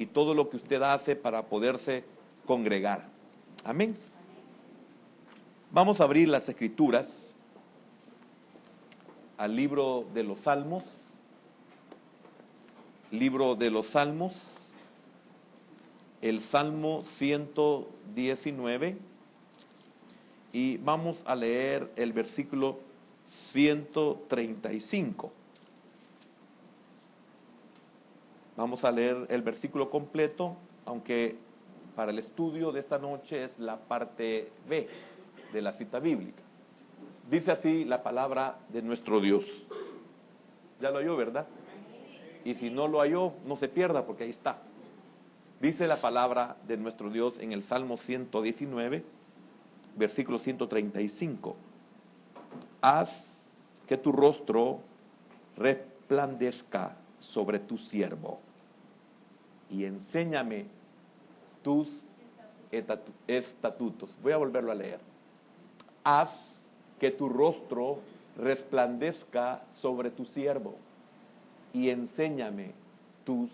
y todo lo que usted hace para poderse congregar. Amén. Vamos a abrir las Escrituras al libro de los Salmos. Libro de los Salmos, el Salmo 119, y vamos a leer el versículo 135. Vamos a leer el versículo completo, aunque para el estudio de esta noche es la parte B de la cita bíblica. Dice así la palabra de nuestro Dios. Ya lo oyó, ¿verdad? Y si no lo halló, no se pierda, porque ahí está. Dice la palabra de nuestro Dios en el Salmo 119, versículo 135. Haz que tu rostro resplandezca sobre tu siervo y enséñame tus estatutos. Voy a volverlo a leer. Haz que tu rostro resplandezca sobre tu siervo y enséñame tus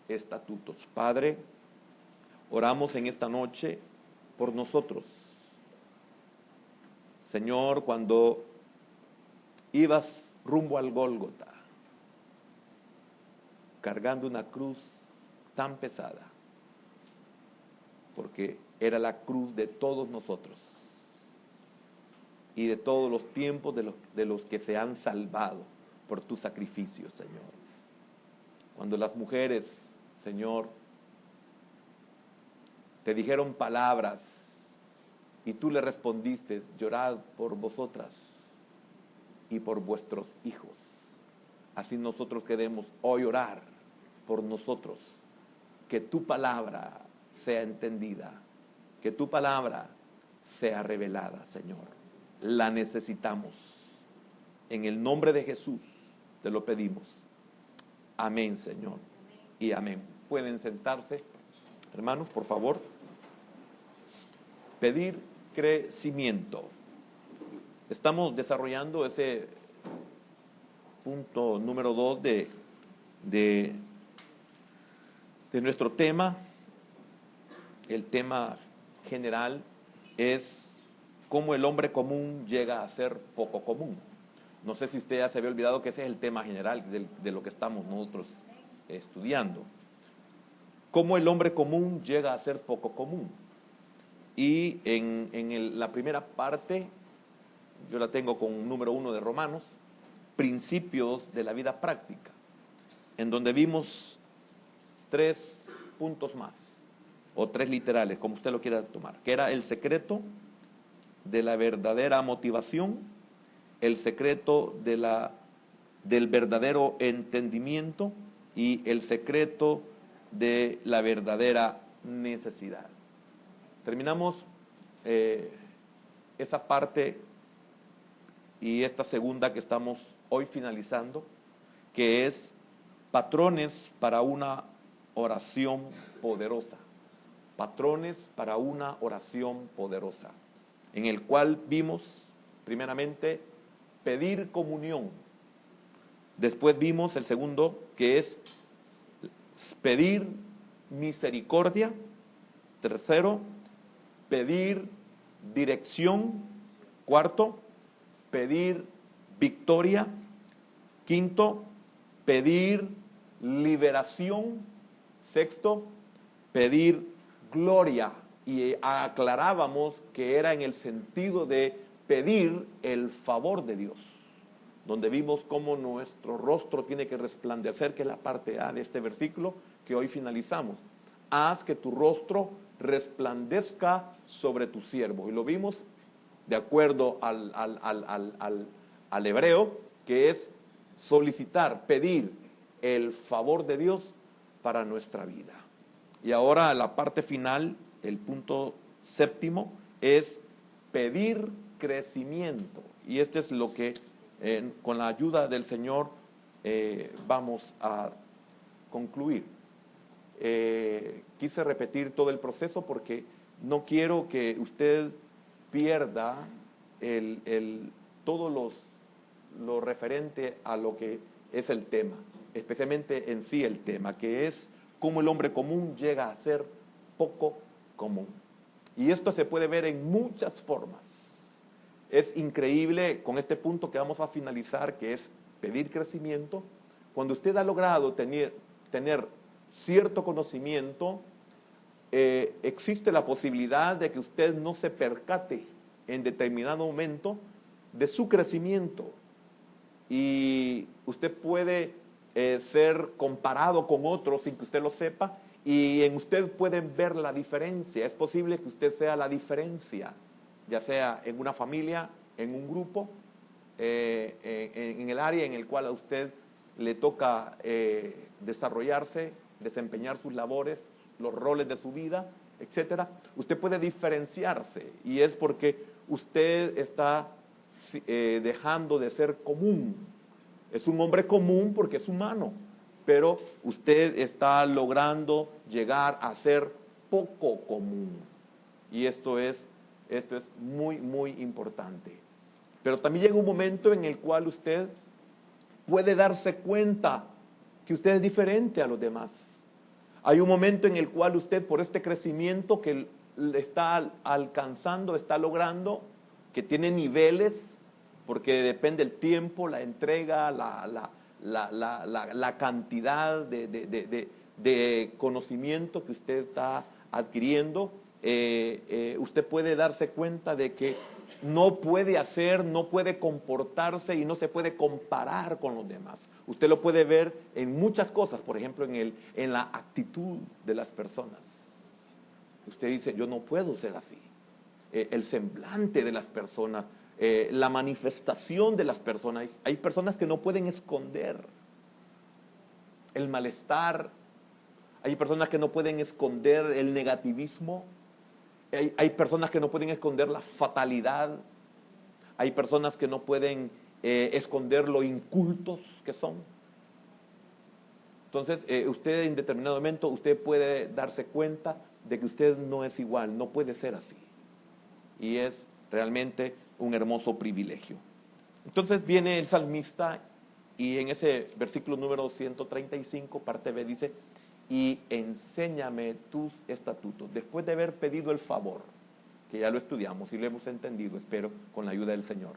estatutos. Padre, oramos en esta noche por nosotros. Señor, cuando ibas rumbo al Gólgota, cargando una cruz tan pesada, porque era la cruz de todos nosotros y de todos los tiempos de los que se han salvado por tu sacrificio, Señor. Cuando las mujeres, Señor, te dijeron palabras y tú le respondiste: llorad por vosotras y por vuestros hijos. Así nosotros queremos hoy orar por nosotros, que tu palabra sea entendida, que tu palabra sea revelada, Señor. La necesitamos. En el nombre de Jesús te lo pedimos. Amén, Señor, y amén. Pueden sentarse, hermanos, por favor. Pedir crecimiento. Estamos desarrollando ese punto número 2 de nuestro tema. El tema general es cómo el hombre común llega a ser poco común. No sé si usted ya se había olvidado que ese es el tema general de lo que estamos nosotros estudiando. Cómo el hombre común llega a ser poco común. Y la primera parte, yo la tengo con número 1 de Romanos, principios de la vida práctica, en donde vimos 3 puntos más, o 3 literales, como usted lo quiera tomar, que era el secreto de la verdadera motivación, el secreto del verdadero entendimiento y el secreto de la verdadera necesidad. Terminamos esa parte y esta segunda que estamos hoy finalizando, que es patrones para una oración poderosa. Patrones para una oración poderosa, en el cual vimos primeramente pedir comunión. Después vimos el segundo, que es pedir misericordia. Tercero, pedir dirección. Cuarto, pedir victoria. Quinto, pedir liberación. Sexto, pedir gloria. Y aclarábamos que era en el sentido de pedir el favor de Dios, donde vimos cómo nuestro rostro tiene que resplandecer, que es la parte A de este versículo que hoy finalizamos. Haz que tu rostro resplandezca sobre tu siervo. Y lo vimos de acuerdo al hebreo, que es solicitar, pedir el favor de Dios para nuestra vida. Y ahora la parte final, el punto séptimo, es pedir crecimiento. Y este es lo que con la ayuda del Señor vamos a concluir. Quise repetir todo el proceso porque no quiero que usted pierda todo lo referente a lo que es el tema, especialmente en sí el tema, que es cómo el hombre común llega a ser poco común. Y esto se puede ver en muchas formas. Es increíble con este punto que vamos a finalizar, que es pedir crecimiento. Cuando usted ha logrado tener cierto conocimiento, existe la posibilidad de que usted no se percate en determinado momento de su crecimiento. Y usted puede ser comparado con otros sin que usted lo sepa, y en usted pueden ver la diferencia. Es posible que usted sea la diferencia, ya sea en una familia, en un grupo, en el área en el cual a usted le toca desarrollarse, desempeñar sus labores, los roles de su vida, etcétera. Usted puede diferenciarse, y es porque usted está dejando de ser común. Es un hombre común porque es humano, pero usted está logrando llegar a ser poco común. Y esto es muy, muy importante. Pero también llega un momento en el cual usted puede darse cuenta que usted es diferente a los demás. Hay un momento en el cual usted, por este crecimiento que está alcanzando, está logrando, que tiene niveles, porque depende el tiempo, la entrega, la cantidad de conocimiento que usted está adquiriendo, usted puede darse cuenta de que no puede hacer, no puede comportarse y no se puede comparar con los demás. Usted lo puede ver en muchas cosas, por ejemplo, en la actitud de las personas. Usted dice, yo no puedo ser así. El semblante de las personas, la manifestación de las personas. Hay personas que no pueden esconder el malestar. Hay personas que no pueden esconder el negativismo. Hay personas que no pueden esconder la fatalidad. Hay personas que no pueden esconder lo incultos que son. Entonces, usted en determinado momento, usted puede darse cuenta de que usted no es igual, no puede ser así. Y es realmente un hermoso privilegio. Entonces viene el salmista y en ese versículo número 135, parte B, dice: y enséñame tus estatutos. Después de haber pedido el favor, que ya lo estudiamos y lo hemos entendido, espero, con la ayuda del Señor,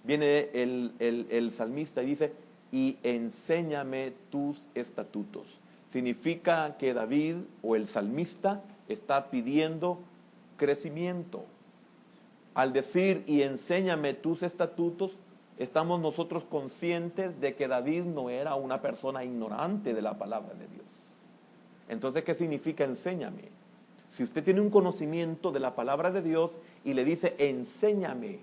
viene el salmista y dice: y enséñame tus estatutos. Significa que David o el salmista está pidiendo crecimiento. Al decir y enséñame tus estatutos, estamos nosotros conscientes de que David no era una persona ignorante de la palabra de Dios. Entonces, ¿qué significa enséñame? Si usted tiene un conocimiento de la palabra de Dios y le dice enséñame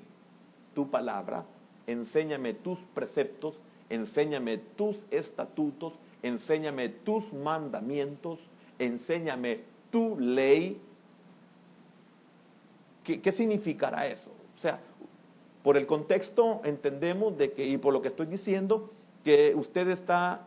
tu palabra, enséñame tus preceptos, enséñame tus estatutos, enséñame tus mandamientos, enséñame tu ley, ¿qué significará eso? O sea, por el contexto entendemos de que, y por lo que estoy diciendo, que usted está,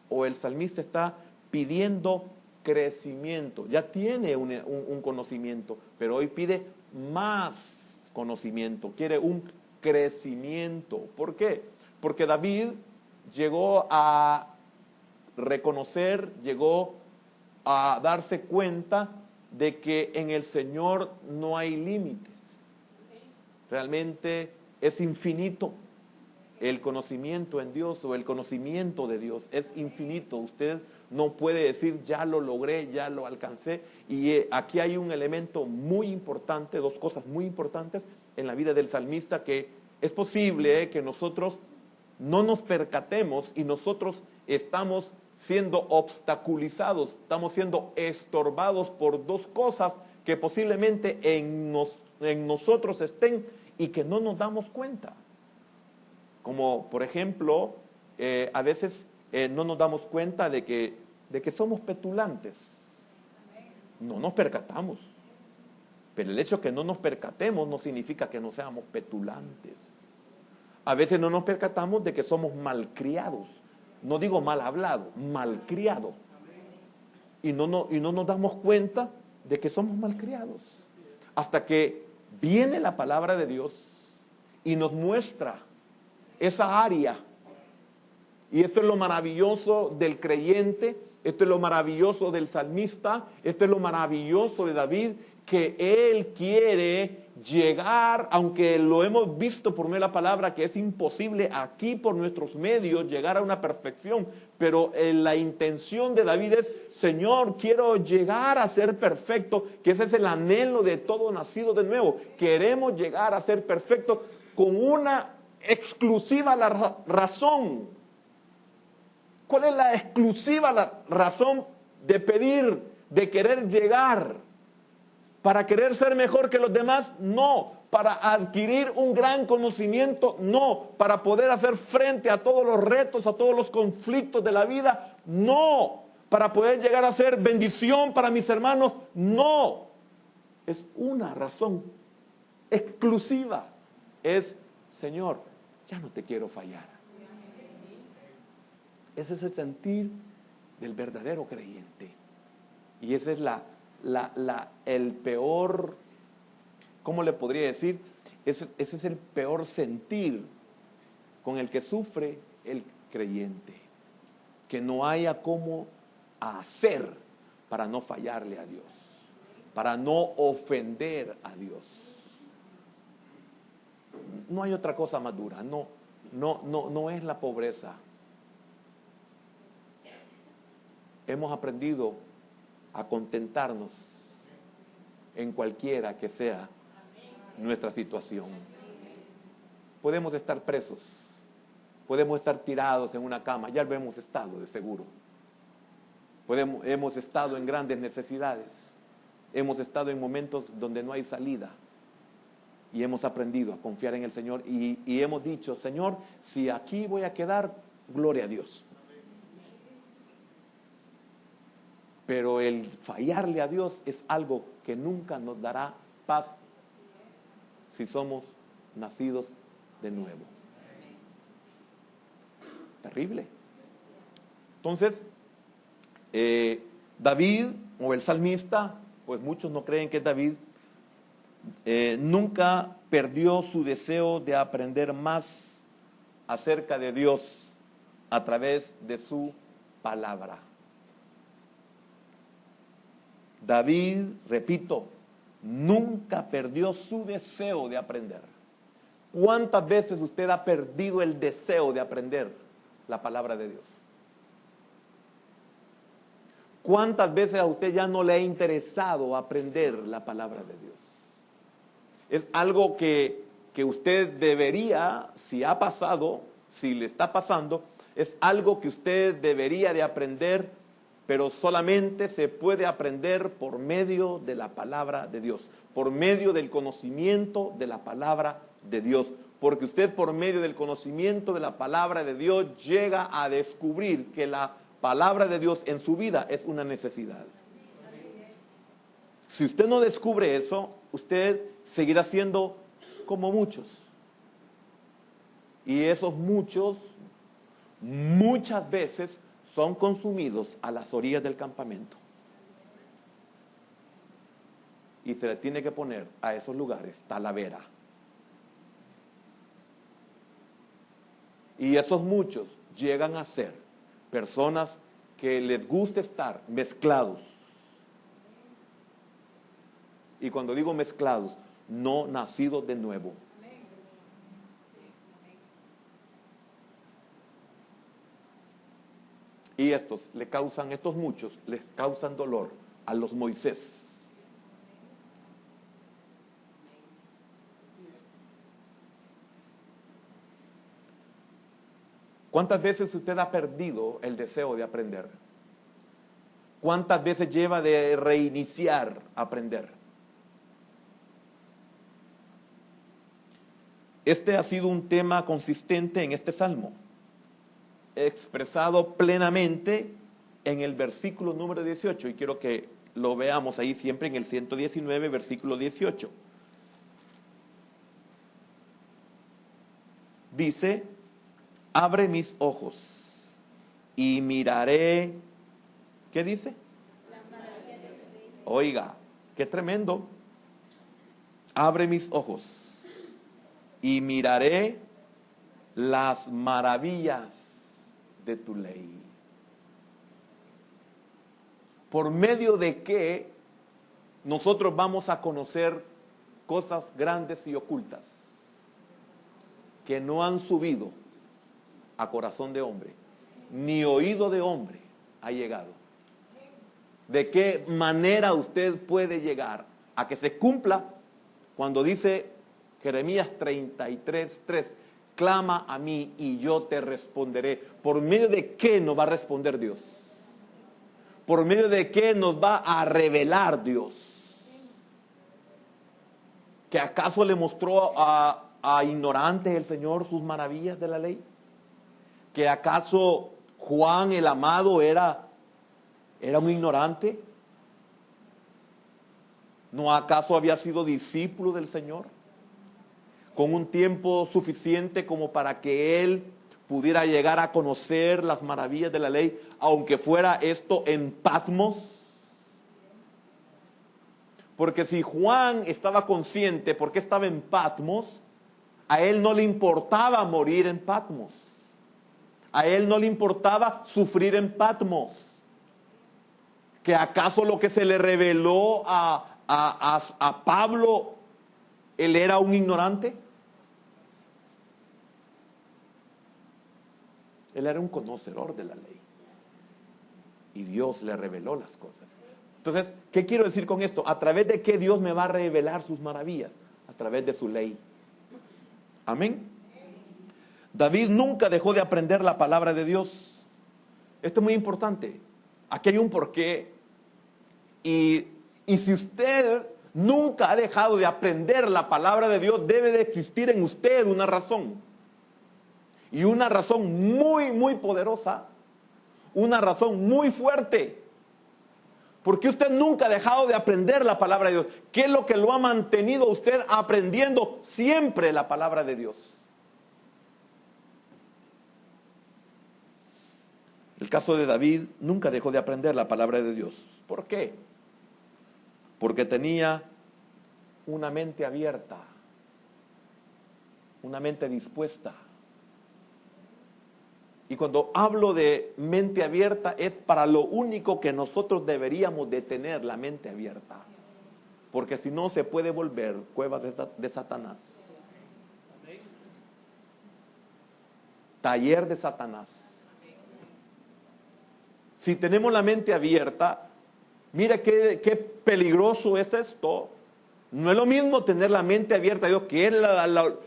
o el salmista está pidiendo crecimiento. Ya tiene un conocimiento, pero hoy pide más conocimiento, quiere un crecimiento. ¿Por qué? Porque David llegó a reconocer, llegó a darse cuenta de que en el Señor no hay límites. Realmente es infinito el conocimiento en Dios, o el conocimiento de Dios es infinito. Usted no puede decir ya lo logré, ya lo alcancé. Y aquí hay un elemento muy importante, dos cosas muy importantes en la vida del salmista, que es posible que nosotros no nos percatemos y nosotros estamos siendo obstaculizados, estamos siendo estorbados por dos cosas que posiblemente en nosotros estén y que no nos damos cuenta. Como por ejemplo, a veces no nos damos cuenta de que somos petulantes. No nos percatamos. Pero el hecho de que no nos percatemos no significa que no seamos petulantes. A veces no nos percatamos de que somos malcriados. No digo mal hablado, malcriado. Y no nos damos cuenta de que somos malcriados. Hasta que viene la palabra de Dios y nos muestra esa área Y esto es lo maravilloso del creyente, esto es lo maravilloso del salmista, esto es lo maravilloso de David, que él quiere llegar, aunque lo hemos visto por medio de la palabra, que es imposible aquí por nuestros medios llegar a una perfección, pero la intención de David es, Señor, quiero llegar a ser perfecto, que ese es el anhelo de todo nacido de nuevo. Queremos llegar a ser perfecto con una exclusiva razón. ¿Cuál es la exclusiva razón de pedir, de querer llegar? ¿Para querer ser mejor que los demás? No. ¿Para adquirir un gran conocimiento? No. ¿Para poder hacer frente a todos los retos, a todos los conflictos de la vida? No. ¿Para poder llegar a ser bendición para mis hermanos? No. Es una razón exclusiva. Es, Señor, ya no te quiero fallar. Ese es el sentir del verdadero creyente. Y ese es el peor, ¿cómo le podría decir? Ese es el peor sentir con el que sufre el creyente. Que no haya cómo hacer para no fallarle a Dios, para no ofender a Dios. No hay otra cosa más dura, no es la pobreza. Hemos aprendido a contentarnos en cualquiera que sea nuestra situación. Podemos estar presos, podemos estar tirados en una cama, ya lo hemos estado de seguro. Hemos estado en grandes necesidades, hemos estado en momentos donde no hay salida y hemos aprendido a confiar en el Señor y hemos dicho, Señor, si aquí voy a quedar, gloria a Dios. Pero el fallarle a Dios es algo que nunca nos dará paz si somos nacidos de nuevo. Terrible. Entonces, David o el salmista, pues muchos no creen que es David, nunca perdió su deseo de aprender más acerca de Dios a través de su palabra. David, repito, nunca perdió su deseo de aprender. ¿Cuántas veces usted ha perdido el deseo de aprender la palabra de Dios? ¿Cuántas veces a usted ya no le ha interesado aprender la palabra de Dios? Es algo que usted debería, si ha pasado, si le está pasando, es algo que usted debería de aprender, pero solamente se puede aprender por medio de la palabra de Dios, por medio del conocimiento de la palabra de Dios, porque usted por medio del conocimiento de la palabra de Dios llega a descubrir que la palabra de Dios en su vida es una necesidad. Si usted no descubre eso, usted seguirá siendo como muchos. Y esos muchos, muchas veces, son consumidos a las orillas del campamento. Y se le tiene que poner a esos lugares talavera. Y esos muchos llegan a ser personas que les gusta estar mezclados. Y cuando digo mezclados, no nacidos de nuevo. Y estos muchos les causan dolor a los Moisés. ¿Cuántas veces usted ha perdido el deseo de aprender? ¿Cuántas veces lleva de reiniciar aprender? Este ha sido un tema consistente en este salmo, expresado plenamente en el versículo número 18, y quiero que lo veamos ahí siempre en el 119, versículo 18. Dice, abre mis ojos y miraré, ¿qué dice? Oiga, qué tremendo. Abre mis ojos y miraré las maravillas de tu ley. Por medio de que nosotros vamos a conocer cosas grandes y ocultas que no han subido a corazón de hombre, ni oído de hombre ha llegado. ¿De qué manera usted puede llegar a que se cumpla cuando dice Jeremías 33:3, clama a mí y yo te responderé? ¿Por medio de qué nos va a responder Dios? ¿Por medio de qué nos va a revelar Dios? ¿Que acaso le mostró a ignorantes el Señor sus maravillas de la ley? ¿Que acaso Juan el amado era un ignorante? ¿No acaso había sido discípulo del Señor? Con un tiempo suficiente como para que él pudiera llegar a conocer las maravillas de la ley, aunque fuera esto en Patmos. Porque si Juan estaba consciente, porque estaba en Patmos, a él no le importaba morir en Patmos. A él no le importaba sufrir en Patmos. ¿Que acaso lo que se le reveló a Pablo, él era un ignorante? Él era un conocedor de la ley. Y Dios le reveló las cosas. Entonces, ¿qué quiero decir con esto? ¿A través de qué Dios me va a revelar sus maravillas? A través de su ley. Amén. David nunca dejó de aprender la palabra de Dios. Esto es muy importante. Aquí hay un porqué. Y si usted nunca ha dejado de aprender la palabra de Dios, debe de existir en usted una razón. Y una razón muy, muy poderosa. Una razón muy fuerte. Porque usted nunca ha dejado de aprender la palabra de Dios. ¿Qué es lo que lo ha mantenido a usted aprendiendo siempre la palabra de Dios? El caso de David nunca dejó de aprender la palabra de Dios. ¿Por qué? Porque tenía una mente abierta, una mente dispuesta. Y cuando hablo de mente abierta es para lo único que nosotros deberíamos de tener la mente abierta. Porque si no se puede volver cuevas de Satanás. Taller de Satanás. Si tenemos la mente abierta, mira qué peligroso es esto. No es lo mismo tener la mente abierta a Dios, que es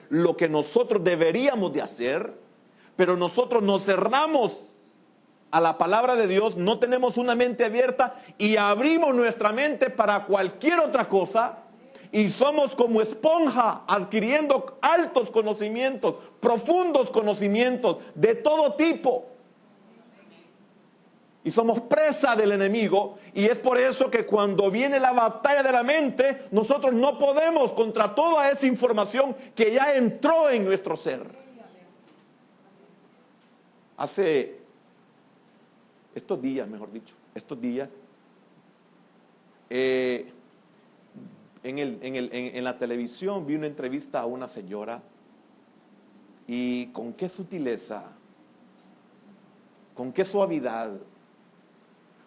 lo que nosotros deberíamos de hacer. Pero nosotros nos cerramos a la palabra de Dios, no tenemos una mente abierta y abrimos nuestra mente para cualquier otra cosa y somos como esponja adquiriendo altos conocimientos, profundos conocimientos de todo tipo. Y somos presa del enemigo y es por eso que cuando viene la batalla de la mente, nosotros no podemos contra toda esa información que ya entró en nuestro ser. Hace estos días, en la televisión vi una entrevista a una señora y con qué sutileza, con qué suavidad,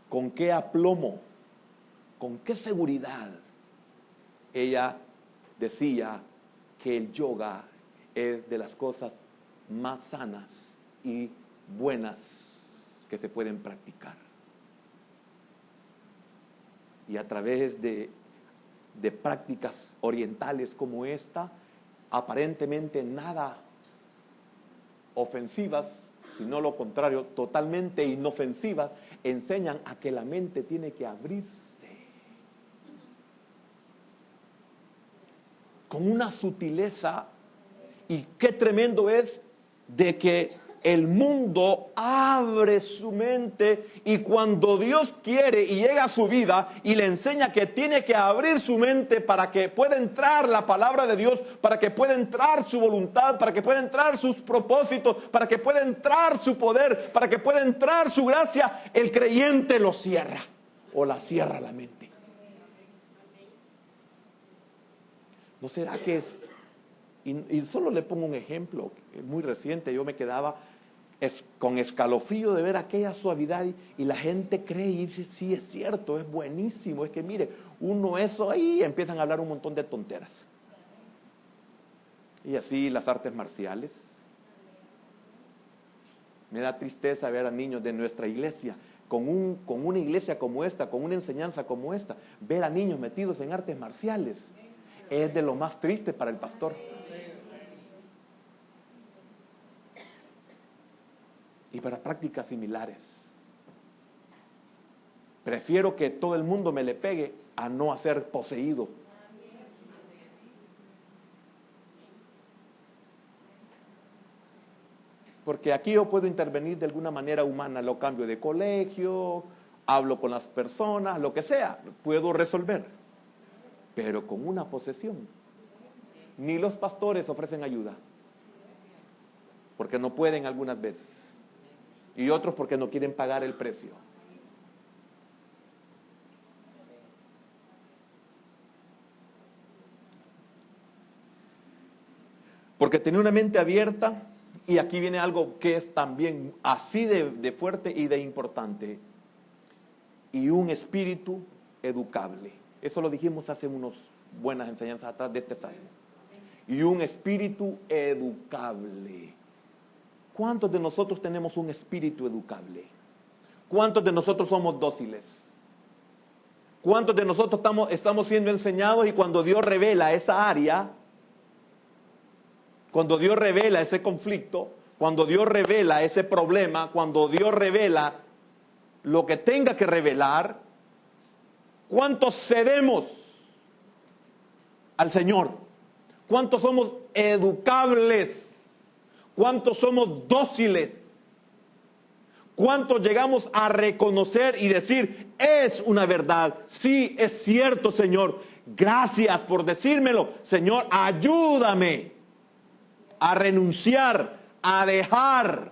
con qué aplomo, con qué seguridad ella decía que el yoga es de las cosas más sanas y buenas que se pueden practicar. Y a través de prácticas orientales como esta, aparentemente nada ofensivas, sino lo contrario, totalmente inofensivas, enseñan a que la mente tiene que abrirse con una sutileza. Y qué tremendo es de que el mundo abre su mente y cuando Dios quiere y llega a su vida y le enseña que tiene que abrir su mente para que pueda entrar la palabra de Dios, para que pueda entrar su voluntad, para que pueda entrar sus propósitos, para que pueda entrar su poder, para que pueda entrar su gracia, el creyente lo cierra o la cierra la mente. ¿No será que es? Y solo le pongo un ejemplo muy reciente. Yo me quedaba es con escalofrío de ver aquella suavidad y la gente cree y dice, sí, es cierto, es buenísimo, es que mire, uno eso ahí empiezan a hablar un montón de tonteras. Y así las artes marciales. Me da tristeza ver a niños de nuestra iglesia, con una iglesia como esta, con una enseñanza como esta, ver a niños metidos en artes marciales. Es de lo más triste para el pastor. Y para prácticas similares. Prefiero que todo el mundo me le pegue a no ser poseído. Porque aquí yo puedo intervenir de alguna manera humana, lo cambio de colegio, hablo con las personas, lo que sea, puedo resolver. Pero con una posesión, ni los pastores ofrecen ayuda, porque no pueden algunas veces, y otros porque no quieren pagar el precio. Porque tener una mente abierta, y aquí viene algo que es también así de fuerte y de importante, y un espíritu educable. Eso lo dijimos hace unas buenas enseñanzas atrás de este salmo. Y un espíritu educable. ¿Cuántos de nosotros tenemos un espíritu educable? ¿Cuántos de nosotros somos dóciles? ¿Cuántos de nosotros estamos siendo enseñados y cuando Dios revela esa área, cuando Dios revela ese conflicto, cuando Dios revela ese problema, cuando Dios revela lo que tenga que revelar, cuántos cedemos al Señor? ¿Cuántos somos educables? ¿Cuántos somos dóciles? ¿Cuántos llegamos a reconocer y decir, es una verdad? Sí, es cierto, Señor. Gracias por decírmelo. Señor, ayúdame a renunciar, a dejar,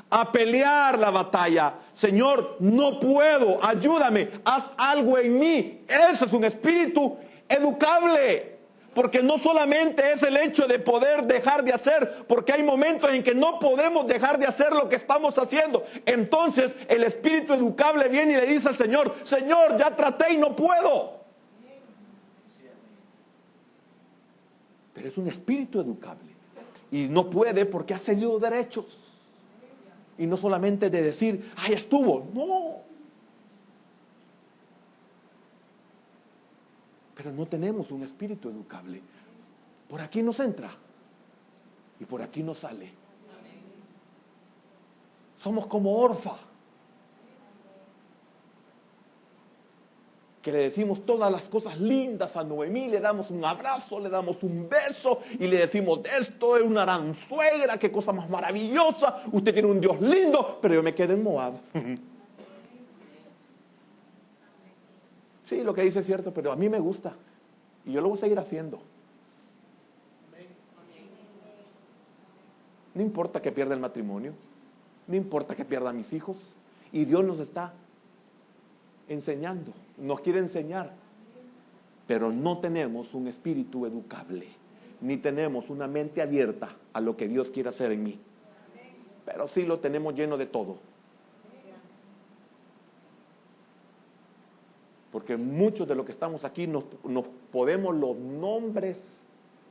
a pelear la batalla. Señor, no puedo, ayúdame, haz algo en mí. Ese es un espíritu educable. Porque no solamente es el hecho de poder dejar de hacer, porque hay momentos en que no podemos dejar de hacer lo que estamos haciendo. Entonces el espíritu educable viene y le dice al Señor, Señor, ya traté y no puedo. Pero es un espíritu educable. Y no puede porque ha cedido derechos. Y no solamente de decir, ay, estuvo. No. Pero no tenemos un espíritu educable. Por aquí nos entra y por aquí nos sale. Somos como Orfa, que le decimos todas las cosas lindas a Noemí, le damos un abrazo, le damos un beso y le decimos, esto es una gran suegra, qué cosa más maravillosa, usted tiene un Dios lindo, pero yo me quedé en Moab. Sí, lo que dice es cierto, pero a mí me gusta y yo lo voy a seguir haciendo. No importa que pierda el matrimonio, no importa que pierda a mis hijos, y Dios nos está enseñando, nos quiere enseñar, pero no tenemos un espíritu educable, ni tenemos una mente abierta a lo que Dios quiere hacer en mí, pero sí lo tenemos lleno de todo. Porque muchos de los que estamos aquí nos podemos los nombres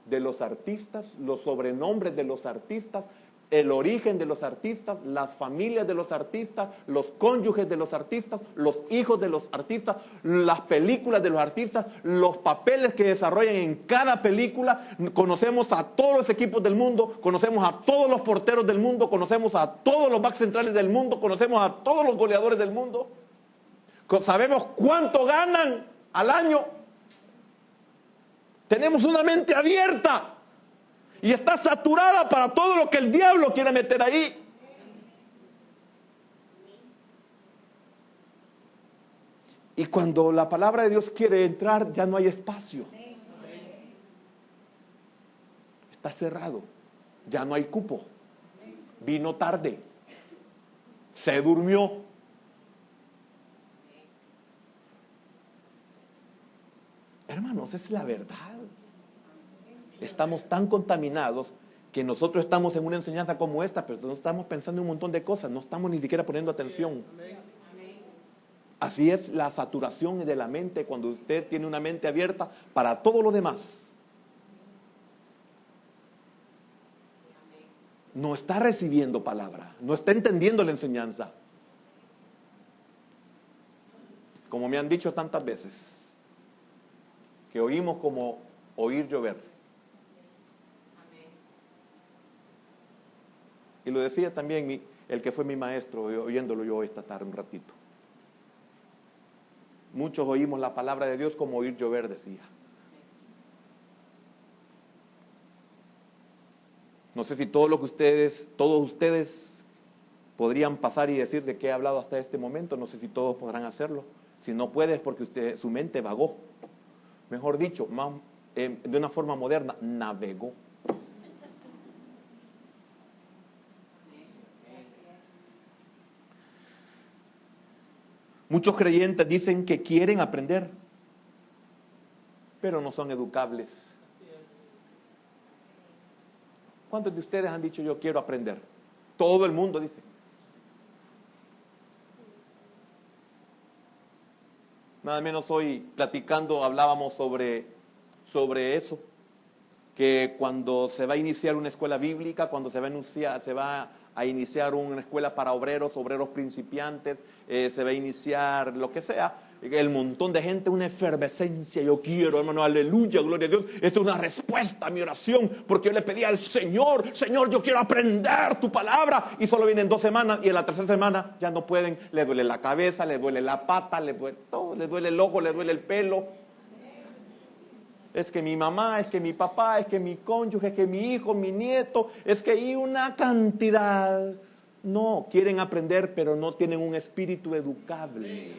de los artistas, los sobrenombres de los artistas, el origen de los artistas, las familias de los artistas, los cónyuges de los artistas, los hijos de los artistas, las películas de los artistas, los papeles que desarrollan en cada película. Conocemos a todos los equipos del mundo, conocemos a todos los porteros del mundo, conocemos a todos los backs centrales del mundo, conocemos a todos los goleadores del mundo. Sabemos cuánto ganan al año. Tenemos una mente abierta y está saturada para todo lo que el diablo quiere meter ahí. Y cuando la palabra de Dios quiere entrar, ya no hay espacio. Está cerrado. Ya no hay cupo. Vino tarde. Se durmió. Hermanos, es la verdad. Estamos tan contaminados que nosotros estamos en una enseñanza como esta, pero no estamos pensando en un montón de cosas, no estamos ni siquiera poniendo atención. Así es la saturación de la mente cuando usted tiene una mente abierta para todo lo demás. No está recibiendo palabra, no está entendiendo la enseñanza. Como me han dicho tantas veces, que oímos como oír llover. Y lo decía también el que fue mi maestro, oyéndolo yo esta tarde un ratito. Muchos oímos la palabra de Dios como oír llover, decía. No sé si todos ustedes podrían pasar y decir de qué he hablado hasta este momento. No sé si todos podrán hacerlo. Si no puede es porque su mente vagó. Mejor dicho, de una forma moderna, navegó. Muchos creyentes dicen que quieren aprender, pero no son educables. ¿Cuántos de ustedes han dicho yo quiero aprender? Todo el mundo dice. Nada menos hoy platicando hablábamos sobre eso, que cuando se va a iniciar una escuela bíblica, cuando se va a iniciar una escuela para obreros principiantes, se va a iniciar lo que sea, el montón de gente, una efervescencia, yo quiero, hermano, aleluya, gloria a Dios, esto es una respuesta a mi oración, porque yo le pedí al Señor, yo quiero aprender tu palabra, y solo vienen 2 semanas, y en la tercera semana ya no pueden, le duele la cabeza, le duele la pata, le duele todo, le duele el ojo, le duele el pelo. Es que mi mamá, es que mi papá, es que mi cónyuge, es que mi hijo, mi nieto, es que hay una cantidad. No, quieren aprender, pero no tienen un espíritu educable.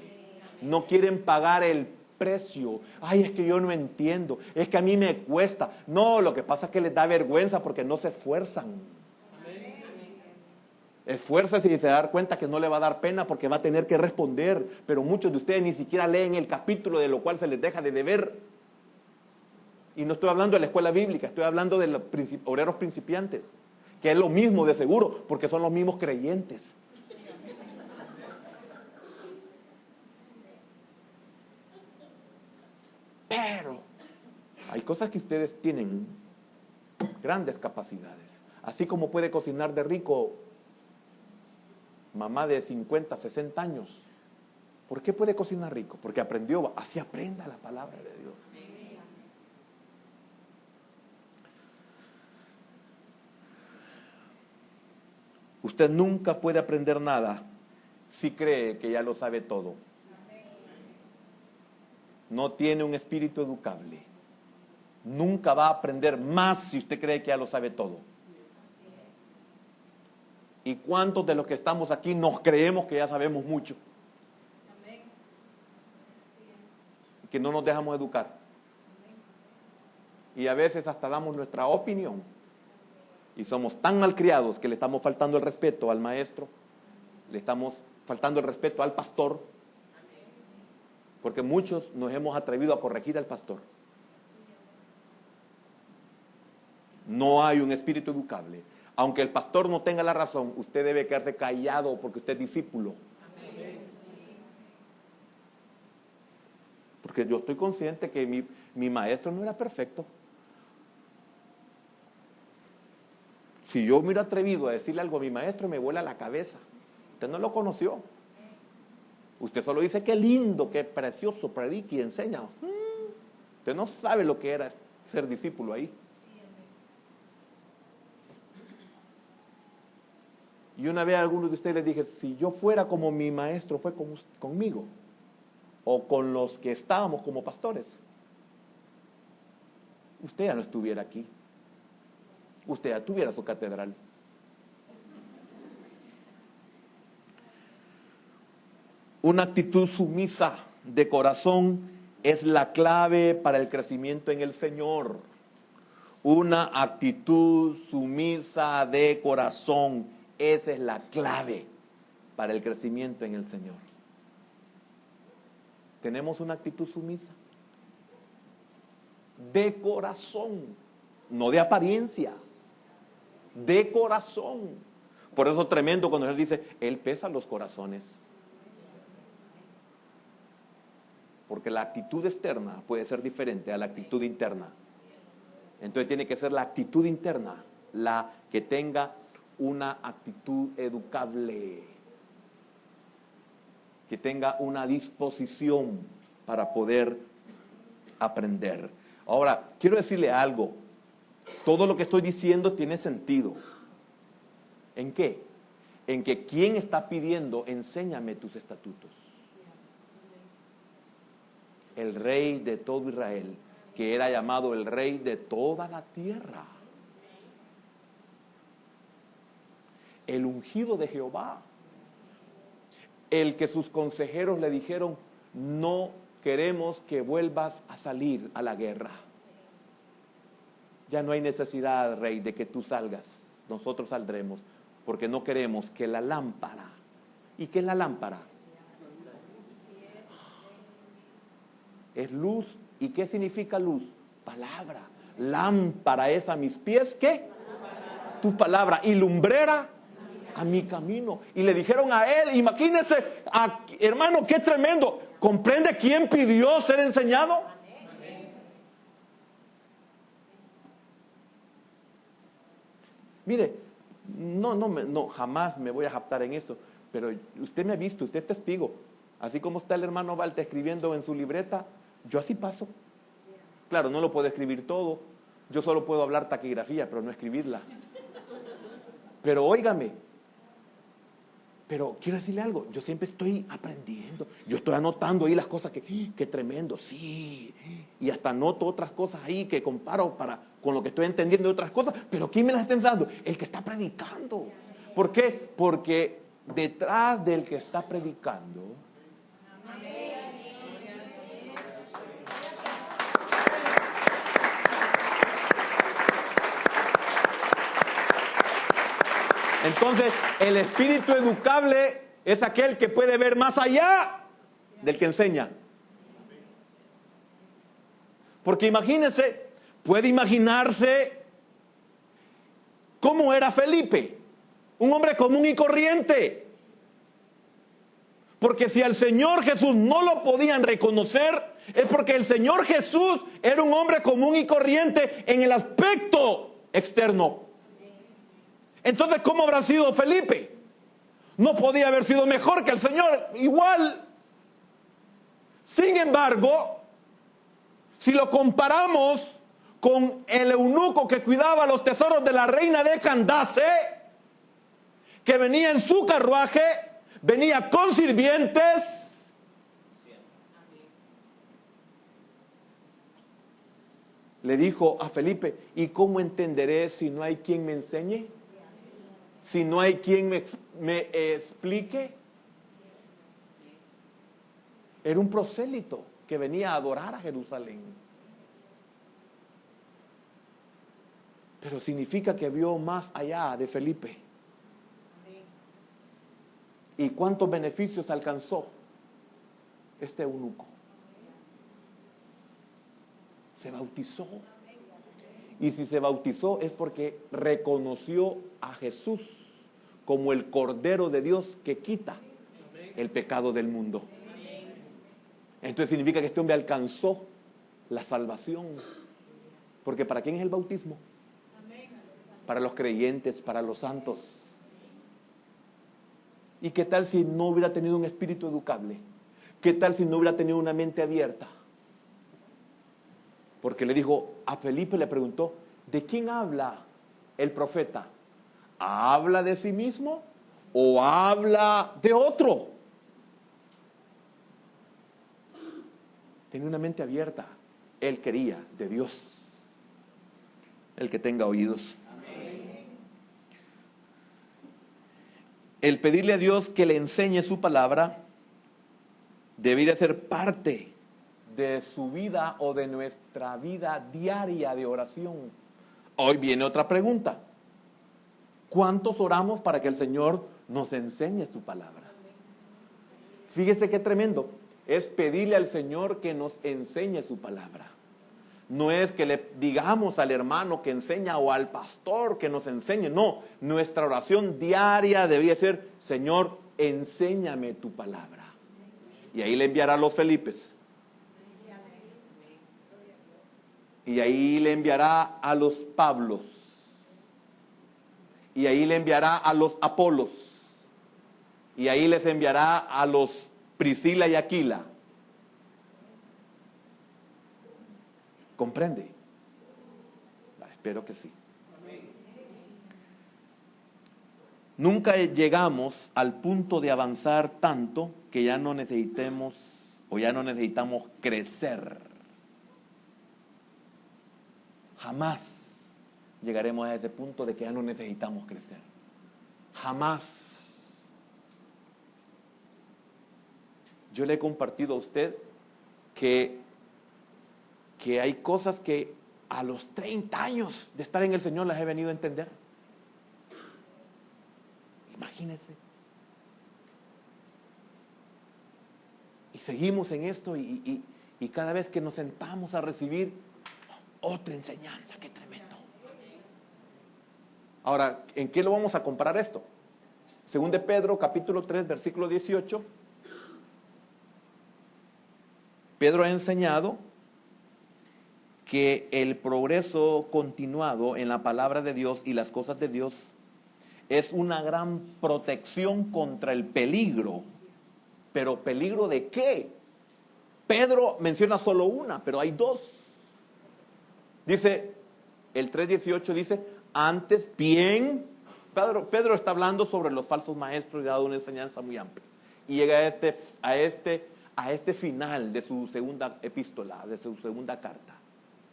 No quieren pagar el precio. Ay, es que yo no entiendo, es que a mí me cuesta. No, lo que pasa es que les da vergüenza porque no se esfuerzan. Esfuérzase y se da cuenta que no le va a dar pena porque va a tener que responder. Pero muchos de ustedes ni siquiera leen el capítulo de lo cual se les deja de deber. Y no estoy hablando de la escuela bíblica, estoy hablando de los obreros principiantes, que es lo mismo de seguro, porque son los mismos creyentes. Pero hay cosas que ustedes tienen grandes capacidades. Así como puede cocinar de rico mamá de 50, 60 años. ¿Por qué puede cocinar rico? Porque aprendió, así aprenda la palabra de Dios. Usted nunca puede aprender nada si cree que ya lo sabe todo. No tiene un espíritu educable. Nunca va a aprender más si usted cree que ya lo sabe todo. ¿Y cuántos de los que estamos aquí nos creemos que ya sabemos mucho? Que no nos dejamos educar. Y a veces hasta damos nuestra opinión. Y somos tan malcriados que le estamos faltando el respeto al maestro, le estamos faltando el respeto al pastor, porque muchos nos hemos atrevido a corregir al pastor. No hay un espíritu educable. Aunque el pastor no tenga la razón, usted debe quedarse callado porque usted es discípulo. Porque yo estoy consciente que mi maestro no era perfecto. Si yo me hubiera atrevido a decirle algo a mi maestro, me vuela la cabeza. Usted no lo conoció. Usted solo dice qué lindo, qué precioso, predica y enseña. Usted no sabe lo que era ser discípulo ahí. Y una vez a algunos de ustedes les dije, si yo fuera como mi maestro fue conmigo, o con los que estábamos como pastores, usted ya no estuviera aquí. Usted ya tuviera su catedral. Una actitud sumisa de corazón es la clave para el crecimiento en el Señor. Una actitud sumisa de corazón, esa es la clave para el crecimiento en el Señor. Tenemos una actitud sumisa de corazón, no de apariencia. de corazón. Por eso es tremendo cuando Él dice, Él pesa los corazones. Porque la actitud externa puede ser diferente a la actitud interna. Entonces tiene que ser la actitud interna la que tenga una actitud educable, que tenga una disposición para poder aprender. Ahora, quiero decirle algo. Todo lo que estoy diciendo tiene sentido. ¿En qué? En que ¿quién está pidiendo? Enséñame tus estatutos. El rey de todo Israel, que era llamado el rey de toda la tierra. El ungido de Jehová. El que sus consejeros le dijeron, no queremos que vuelvas a salir a la guerra. Ya no hay necesidad, rey, de que tú salgas. Nosotros saldremos, porque no queremos que la lámpara. ¿Y qué es la lámpara? Es luz. ¿Y qué significa luz? Palabra. Lámpara es a mis pies, ¿qué? Tu palabra. Y lumbrera a mi camino. Y le dijeron a él, imagínense, hermano, qué tremendo. ¿Comprende quién pidió ser enseñado? Mire, no, jamás me voy a jactar en esto, pero usted me ha visto, usted es testigo. Así como está el hermano Walter escribiendo en su libreta, yo así paso. Claro, no lo puedo escribir todo, yo solo puedo hablar taquigrafía, pero no escribirla. Pero óigame, pero quiero decirle algo, yo siempre estoy aprendiendo, yo estoy anotando ahí las cosas que tremendo, sí, y hasta anoto otras cosas ahí que comparo con lo que estoy entendiendo de otras cosas, pero ¿quién me las está dando? El que está predicando. ¿Por qué? Porque detrás del que está predicando entonces, el espíritu educable es aquel que puede ver más allá del que enseña. Porque imagínense, puede imaginarse cómo era Felipe, un hombre común y corriente. Porque si al Señor Jesús no lo podían reconocer, es porque el Señor Jesús era un hombre común y corriente en el aspecto externo. Entonces, ¿cómo habrá sido Felipe? No podía haber sido mejor que el Señor, igual. Sin embargo, si lo comparamos con el eunuco que cuidaba los tesoros de la reina de Candace, que venía en su carruaje, venía con sirvientes, le dijo a Felipe, ¿y cómo entenderé si no hay quien me enseñe? Si no hay quien me explique. Era un prosélito que venía a adorar a Jerusalén. Pero significa que vio más allá de Felipe. ¿Y cuántos beneficios alcanzó este eunuco? Se bautizó. Y si se bautizó es porque reconoció a Jesús como el Cordero de Dios que quita el pecado del mundo. Entonces significa que este hombre alcanzó la salvación. Porque ¿para quién es el bautismo? Para los creyentes, para los santos. ¿Y qué tal si no hubiera tenido un espíritu educable? ¿Qué tal si no hubiera tenido una mente abierta? Porque le dijo, a Felipe le preguntó, ¿de quién habla el profeta? ¿Habla de sí mismo o habla de otro? Tenía una mente abierta. Él quería de Dios. El que tenga oídos. Amén. El pedirle a Dios que le enseñe su palabra debería ser parte de su vida o de nuestra vida diaria de oración. Hoy viene otra pregunta. ¿Cuántos oramos para que el Señor nos enseñe su palabra? Fíjese qué tremendo. Es pedirle al Señor que nos enseñe su palabra. No es que le digamos al hermano que enseña o al pastor que nos enseñe. No, nuestra oración diaria debía ser: Señor, enséñame tu palabra. Y ahí le enviará a los Felipes. Y ahí le enviará a los Pablos. Y ahí le enviará a los Apolos. Y ahí les enviará a los Priscila y Aquila. ¿Comprende? Espero que sí. Nunca llegamos al punto de avanzar tanto que ya no necesitemos o ya no necesitamos crecer. Jamás llegaremos a ese punto de que ya no necesitamos crecer. Jamás. Yo le he compartido a usted que hay cosas que a los 30 años de estar en el Señor las he venido a entender. Imagínense. Y seguimos en esto y cada vez que nos sentamos a recibir otra enseñanza, qué tremendo. Ahora, ¿en qué lo vamos a comparar esto? Según de Pedro, capítulo 3, versículo 18. Pedro ha enseñado que el progreso continuado en la palabra de Dios y las cosas de Dios es una gran protección contra el peligro. ¿Pero peligro de qué? Pedro menciona solo una, pero hay dos. Dice, el 3:18 dice, antes bien, Pedro está hablando sobre los falsos maestros y ha dado una enseñanza muy amplia. Y llega a este final de su segunda epístola, de su segunda carta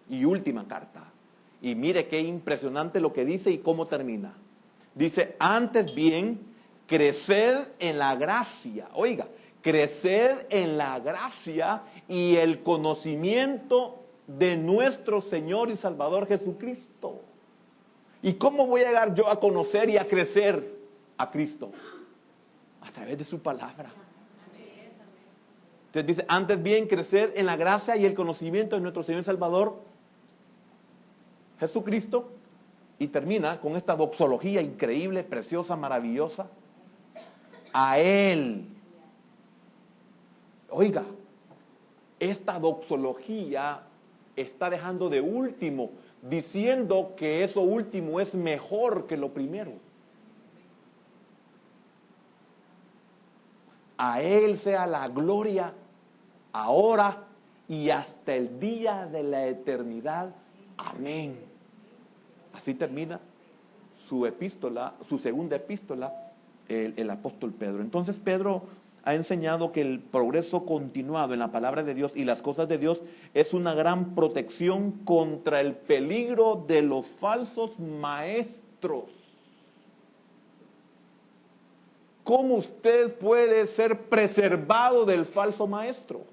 y última carta. Y mire qué impresionante lo que dice y cómo termina. Dice, antes bien, creced en la gracia. Oiga, creced en la gracia y el conocimiento de nuestro Señor y Salvador Jesucristo. ¿Y cómo voy a llegar yo a conocer y a crecer a Cristo? A través de su palabra. Entonces dice, antes bien, creced en la gracia y el conocimiento de nuestro Señor y Salvador Jesucristo. Y termina con esta doxología increíble, preciosa, maravillosa. A Él. Oiga, esta doxología está dejando de último, diciendo que eso último es mejor que lo primero. A Él sea la gloria, ahora y hasta el día de la eternidad. Amén. Así termina su epístola, su segunda epístola, el apóstol Pedro. Entonces Pedro ha enseñado que el progreso continuado en la palabra de Dios y las cosas de Dios es una gran protección contra el peligro de los falsos maestros. ¿Cómo usted puede ser preservado del falso maestro?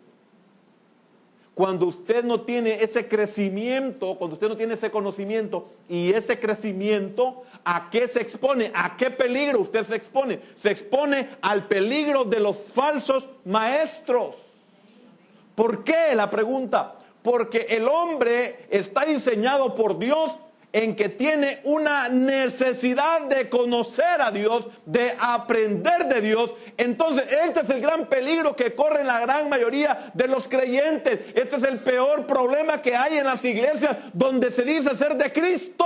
Cuando usted no tiene ese crecimiento, cuando usted no tiene ese conocimiento y ese crecimiento, ¿a qué se expone? ¿A qué peligro usted se expone? Se expone al peligro de los falsos maestros. ¿Por qué? La pregunta. Porque el hombre está diseñado por Dios en que tiene una necesidad de conocer a Dios, de aprender de Dios. Entonces, este es el gran peligro que corre la gran mayoría de los creyentes. Este es el peor problema que hay en las iglesias donde se dice ser de Cristo.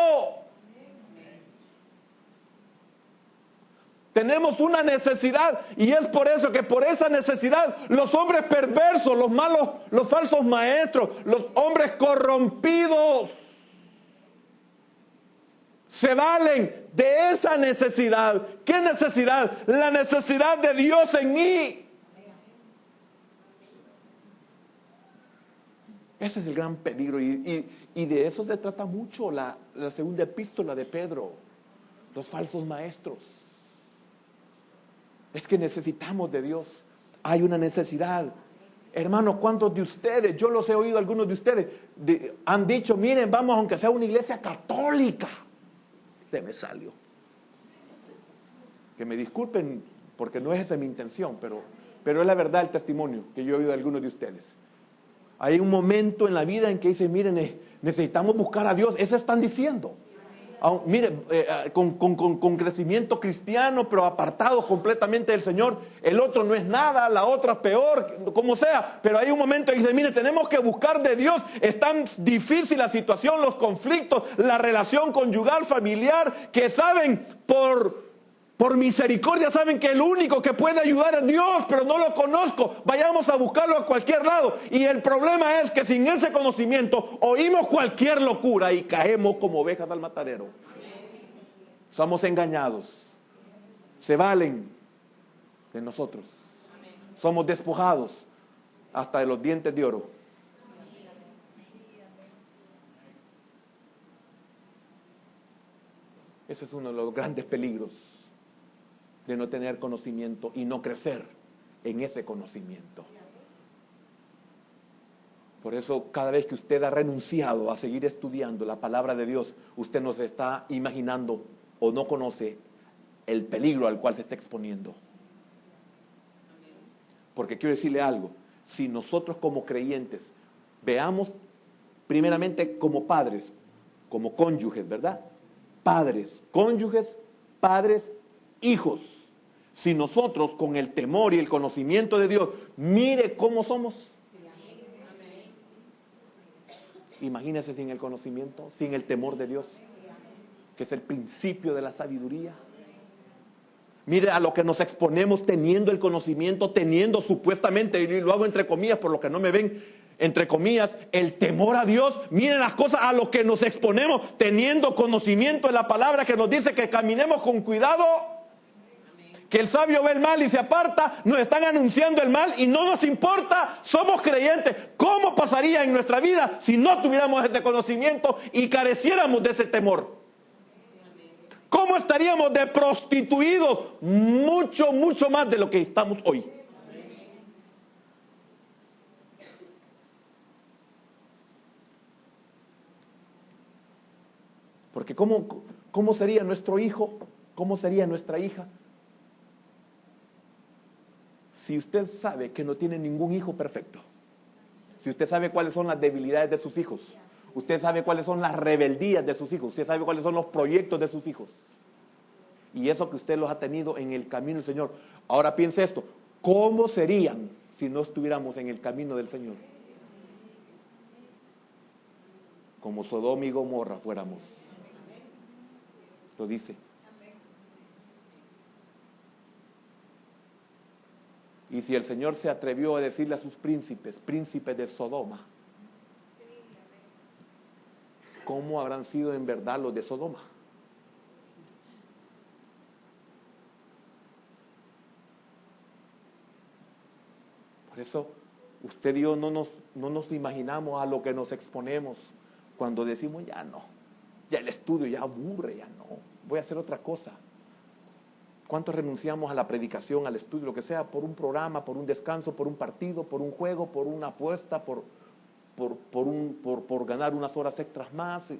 Tenemos una necesidad y es por eso que por esa necesidad los hombres perversos, los malos, los falsos maestros, los hombres corrompidos se valen de esa necesidad. ¿Qué necesidad? La necesidad de Dios en mí. Ese es el gran peligro y de eso se trata mucho la segunda epístola de Pedro. Los falsos maestros. Es que necesitamos de Dios. Hay una necesidad. Hermanos, ¿cuántos de ustedes, yo los he oído algunos de ustedes, han dicho, miren, vamos aunque sea una iglesia católica? Se me salió. Que me disculpen porque no es esa mi intención, pero es la verdad el testimonio que yo he oído de algunos de ustedes. Hay un momento en la vida en que dicen, miren, necesitamos buscar a Dios. Eso están diciendo. Mire, con crecimiento cristiano, pero apartado completamente del Señor. El otro no es nada, la otra peor, como sea. Pero hay un momento en que dice, mire, tenemos que buscar de Dios. Es tan difícil la situación, los conflictos, la relación conyugal, familiar, que saben por misericordia, saben que el único que puede ayudar es Dios, pero no lo conozco. Vayamos a buscarlo a cualquier lado. Y el problema es que sin ese conocimiento oímos cualquier locura y caemos como ovejas al matadero. Somos engañados. Se valen de nosotros. Somos despojados hasta de los dientes de oro. Ese es uno de los grandes peligros de no tener conocimiento y no crecer en ese conocimiento. Por eso, cada vez que usted ha renunciado a seguir estudiando la palabra de Dios, usted no se está imaginando o no conoce el peligro al cual se está exponiendo. Porque quiero decirle algo, si nosotros como creyentes veamos primeramente como padres, como cónyuges, ¿verdad? Padres, cónyuges, padres, hijos. Si nosotros con el temor y el conocimiento de Dios, mire cómo somos. Imagínese sin el conocimiento, sin el temor de Dios, que es el principio de la sabiduría. Mire a lo que nos exponemos teniendo el conocimiento, teniendo supuestamente, y lo hago entre comillas por lo que no me ven, entre comillas, el temor a Dios. Miren las cosas a lo que nos exponemos teniendo conocimiento de la palabra que nos dice que caminemos con cuidado. Que el sabio ve el mal y se aparta, nos están anunciando el mal y no nos importa, somos creyentes. ¿Cómo pasaría en nuestra vida si no tuviéramos este conocimiento y careciéramos de ese temor? ¿Cómo estaríamos de prostituidos? Mucho, mucho más de lo que estamos hoy. Porque ¿cómo sería nuestro hijo? ¿Cómo sería nuestra hija? Si usted sabe que no tiene ningún hijo perfecto, si usted sabe cuáles son las debilidades de sus hijos, usted sabe cuáles son las rebeldías de sus hijos, usted sabe cuáles son los proyectos de sus hijos, y eso que usted los ha tenido en el camino del Señor. Ahora piense esto, ¿cómo serían si no estuviéramos en el camino del Señor? Como Sodoma y Gomorra fuéramos. Lo dice. Y si el Señor se atrevió a decirle a sus príncipes de Sodoma, ¿cómo habrán sido en verdad los de Sodoma? Por eso, usted y yo no nos imaginamos a lo que nos exponemos cuando decimos, ya no, ya el estudio ya aburre, ya no, voy a hacer otra cosa. ¿Cuántos renunciamos a la predicación, al estudio, lo que sea, por un programa, por un descanso, por un partido, por un juego, por una apuesta, por ganar unas horas extras más?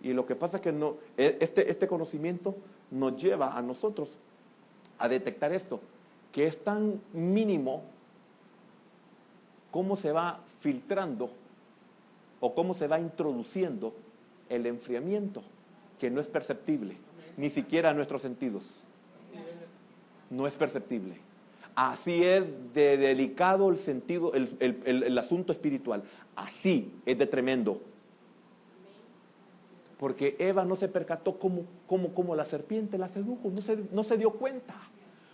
Y lo que pasa es que este conocimiento nos lleva a nosotros a detectar esto, que es tan mínimo cómo se va filtrando o cómo se va introduciendo el enfriamiento, que no es perceptible, ni siquiera a nuestros sentidos. No es perceptible. Así es de delicado el sentido, el asunto espiritual. Así es de tremendo. Porque Eva no se percató cómo la serpiente la sedujo, no se dio cuenta.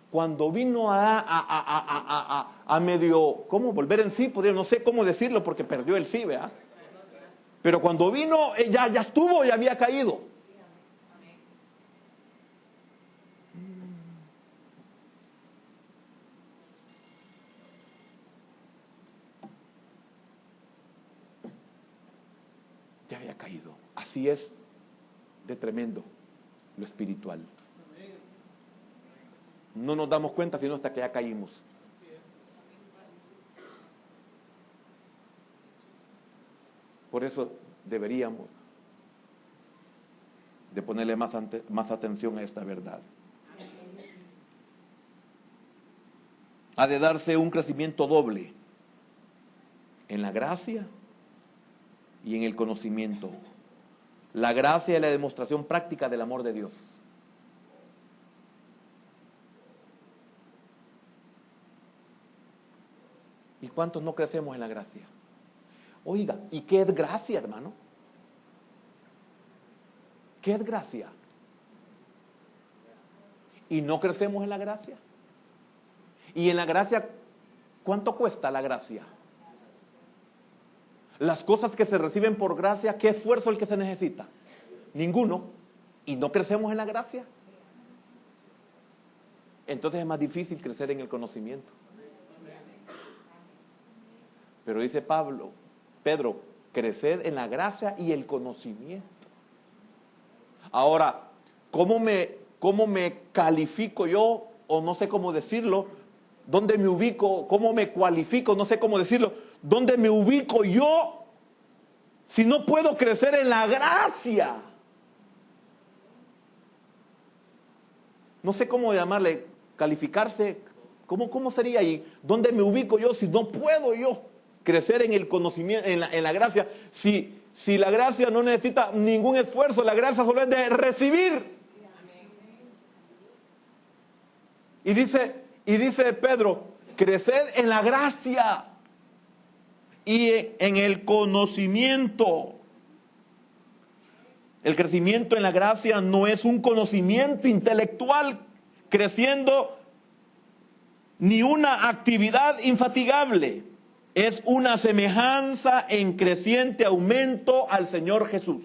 Cuando vino a medio, ¿cómo? Volver en sí, no sé cómo decirlo porque perdió el sí, ¿verdad? Pero cuando vino, ya estuvo, ya había caído. Ya había caído. Así es de tremendo lo espiritual. No nos damos cuenta sino hasta que ya caímos. Por eso deberíamos de ponerle más atención a esta verdad. ha de darse un crecimiento doble en la gracia y en el conocimiento. La gracia es la demostración práctica del amor de Dios. ¿Y cuántos no crecemos en la gracia? Oiga, ¿y qué es gracia, hermano? ¿Qué es gracia? ¿Y no crecemos en la gracia? ¿Y en la gracia cuánto cuesta la gracia? Las cosas que se reciben por gracia, ¿qué esfuerzo es el que se necesita? Ninguno. ¿Y no crecemos en la gracia? Entonces es más difícil crecer en el conocimiento. Pero dice Pedro, crecer en la gracia y el conocimiento. Ahora, ¿cómo me califico yo? O no sé cómo decirlo. ¿Dónde me ubico? ¿Cómo me cualifico? No sé cómo decirlo. ¿Dónde me ubico yo si no puedo crecer en la gracia? No sé cómo llamarle, calificarse. ¿Cómo sería ahí? ¿Dónde me ubico yo si no puedo yo crecer en el conocimiento, en la gracia? Si la gracia no necesita ningún esfuerzo, la gracia solo es de recibir. Y dice Pedro, creced en la gracia y en el conocimiento. El crecimiento en la gracia no es un conocimiento intelectual creciendo ni una actividad infatigable. Es una semejanza en creciente aumento al Señor Jesús.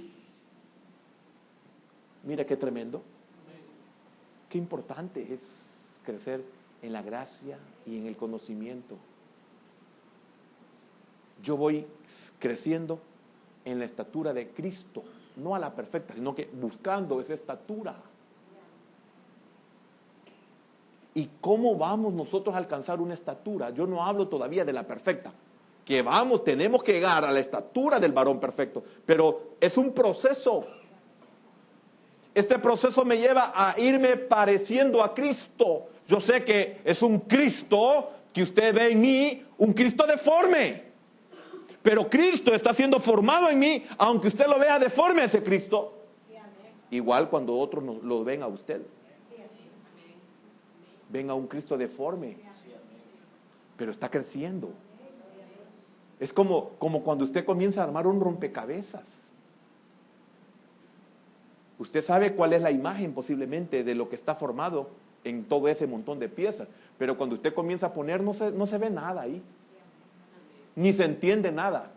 Mira qué tremendo. Qué importante es crecer en la gracia y en el conocimiento. Yo voy creciendo en la estatura de Cristo, no a la perfecta, sino que buscando esa estatura. ¿Y cómo vamos nosotros a alcanzar una estatura? Yo no hablo todavía de la perfecta, que tenemos que llegar a la estatura del varón perfecto, pero es un proceso. Este proceso me lleva a irme pareciendo a Cristo. Yo sé que es un Cristo que usted ve en mí, un Cristo deforme. Pero Cristo está siendo formado en mí, aunque usted lo vea deforme ese Cristo. Igual cuando otros lo ven a usted. Ven a un Cristo deforme. Pero está creciendo. Es como cuando usted comienza a armar un rompecabezas. Usted sabe cuál es la imagen posiblemente de lo que está formado en todo ese montón de piezas. Pero cuando usted comienza a poner, no se ve nada ahí. Ni se entiende nada.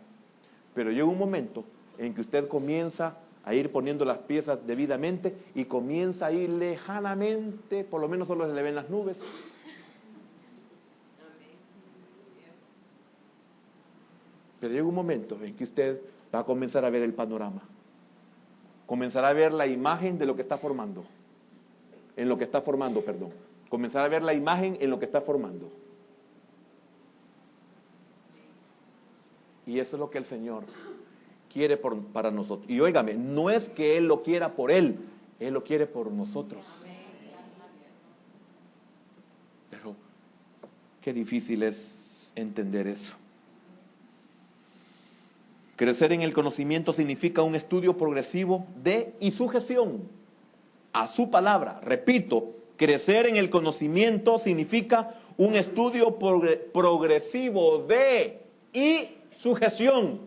Pero llega un momento en que usted comienza a ir poniendo las piezas debidamente y comienza a ir lejanamente, por lo menos solo se le ven las nubes. Pero llega un momento en que usted va a comenzar a ver el panorama. Comenzará a ver la imagen de lo que está formando. En lo que está formando, perdón. Comenzará a ver la imagen en lo que está formando. Y eso es lo que el Señor quiere para nosotros. Y óigame, no es que Él lo quiera por Él lo quiere por nosotros. Pero qué difícil es entender eso. Crecer en el conocimiento significa un estudio progresivo de y sujeción a su palabra. Repito, crecer en el conocimiento significa un estudio progresivo de y sujeción.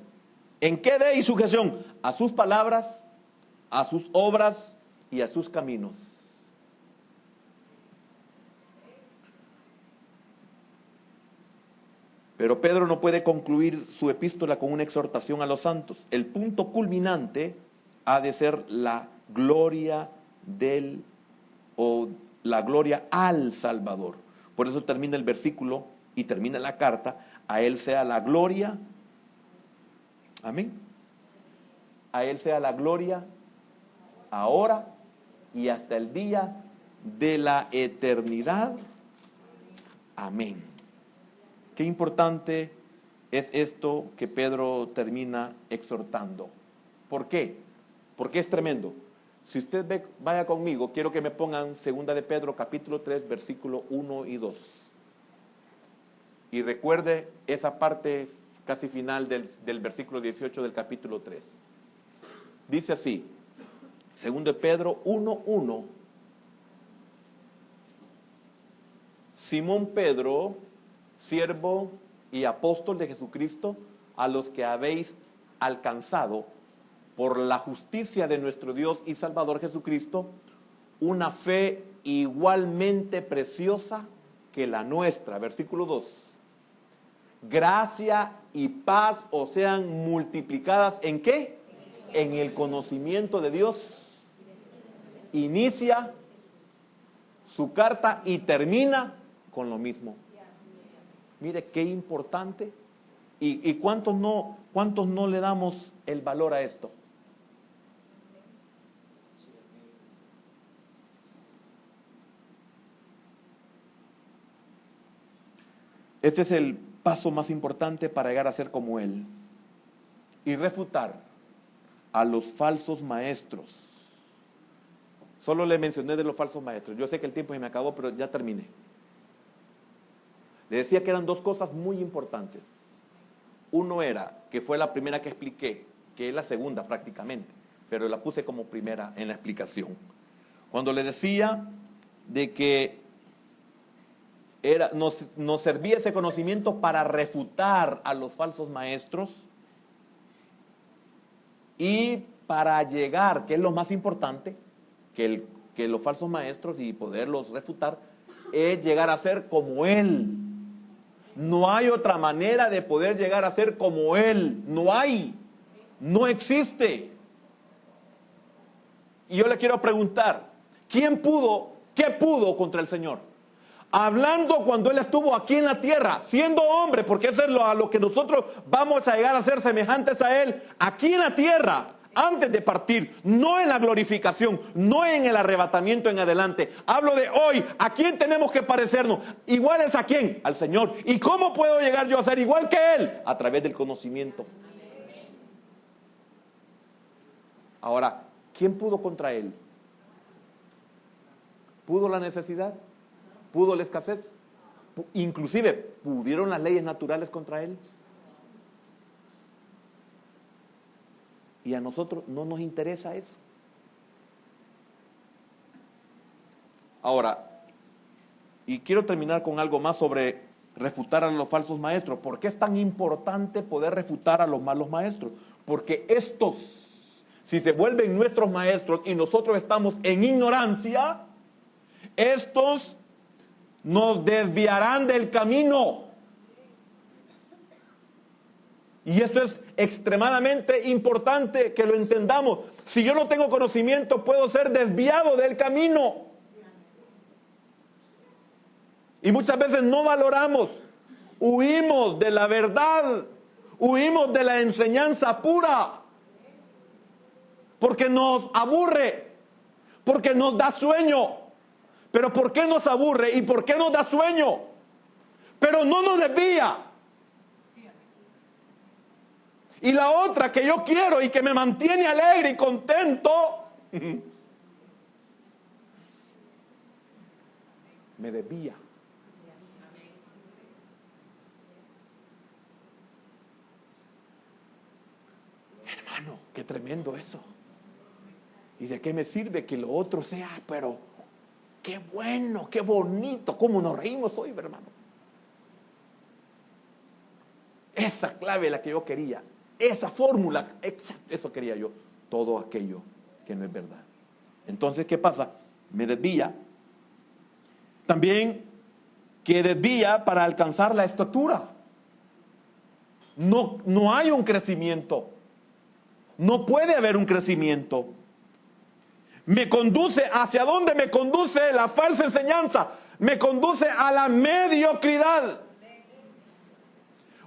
¿En qué de y sujeción? A sus palabras, a sus obras y a sus caminos. Pero Pedro no puede concluir su epístola con una exhortación a los santos. El punto culminante ha de ser la gloria la gloria al Salvador. Por eso termina el versículo y termina la carta. A Él sea la gloria. Amén. A Él sea la gloria ahora y hasta el día de la eternidad. Amén. Qué importante es esto que Pedro termina exhortando. ¿Por qué? Porque es tremendo. Si usted vaya conmigo, quiero que me pongan 2 de Pedro capítulo 3, versículo 1 y 2. Y recuerde esa parte casi final del versículo 18 del capítulo 3. Dice así, 2 Pedro 1:1. Simón Pedro, siervo y apóstol de Jesucristo, a los que habéis alcanzado por la justicia de nuestro Dios y Salvador Jesucristo, una fe igualmente preciosa que la nuestra. Versículo 2. Gracia y paz os sean multiplicadas, ¿en qué? En el conocimiento de Dios. Inicia su carta y termina con lo mismo. Mire qué importante. ¿Y cuántos no le damos el valor a esto? Este es el paso más importante para llegar a ser como Él y refutar a los falsos maestros. Solo le mencioné de los falsos maestros. Yo sé que el tiempo se me acabó, pero ya terminé. Le decía que eran dos cosas muy importantes. Uno era, que fue la primera que expliqué, que es la segunda prácticamente, pero la puse como primera en la explicación. Cuando le decía de que nos servía ese conocimiento para refutar a los falsos maestros y para llegar, que es lo más importante, que los falsos maestros y poderlos refutar, es llegar a ser como Él. No hay otra manera de poder llegar a ser como Él. No hay. No existe. Y yo le quiero preguntar, ¿qué pudo contra el Señor? Hablando cuando Él estuvo aquí en la tierra, siendo hombre, porque eso es a lo que nosotros vamos a llegar a ser semejantes a Él, aquí en la tierra, antes de partir, no en la glorificación, no en el arrebatamiento en adelante. Hablo de hoy, ¿a quién tenemos que parecernos? ¿Iguales a quién? Al Señor. ¿Y cómo puedo llegar yo a ser igual que Él? A través del conocimiento. Ahora, ¿quién pudo contra Él? ¿Pudo la necesidad? ¿Pudo la escasez? Inclusive, ¿pudieron las leyes naturales contra Él? Y a nosotros no nos interesa eso. Ahora, y quiero terminar con algo más sobre refutar a los falsos maestros. ¿Por qué es tan importante poder refutar a los malos maestros? Porque estos, si se vuelven nuestros maestros y nosotros estamos en ignorancia, estos nos desviarán del camino. Y esto es extremadamente importante que lo entendamos. Si yo no tengo conocimiento, puedo ser desviado del camino. Y muchas veces no valoramos, huimos de la verdad, huimos de la enseñanza pura, porque nos aburre, porque nos da sueño. Pero ¿por qué nos aburre y por qué nos da sueño? Pero no nos desvía. Y la otra que yo quiero y que me mantiene alegre y contento, me desvía. Hermano, qué tremendo eso. ¿Y de qué me sirve que lo otro sea, pero qué bueno, qué bonito, cómo nos reímos hoy, hermano? Esa clave es la que yo quería, esa fórmula, exacto, eso quería yo. Todo aquello que no es verdad. Entonces, ¿qué pasa? Me desvía. También que desvía para alcanzar la estatura. No hay un crecimiento. No puede haber un crecimiento. Me conduce, ¿hacia dónde me conduce la falsa enseñanza? Me conduce a la mediocridad.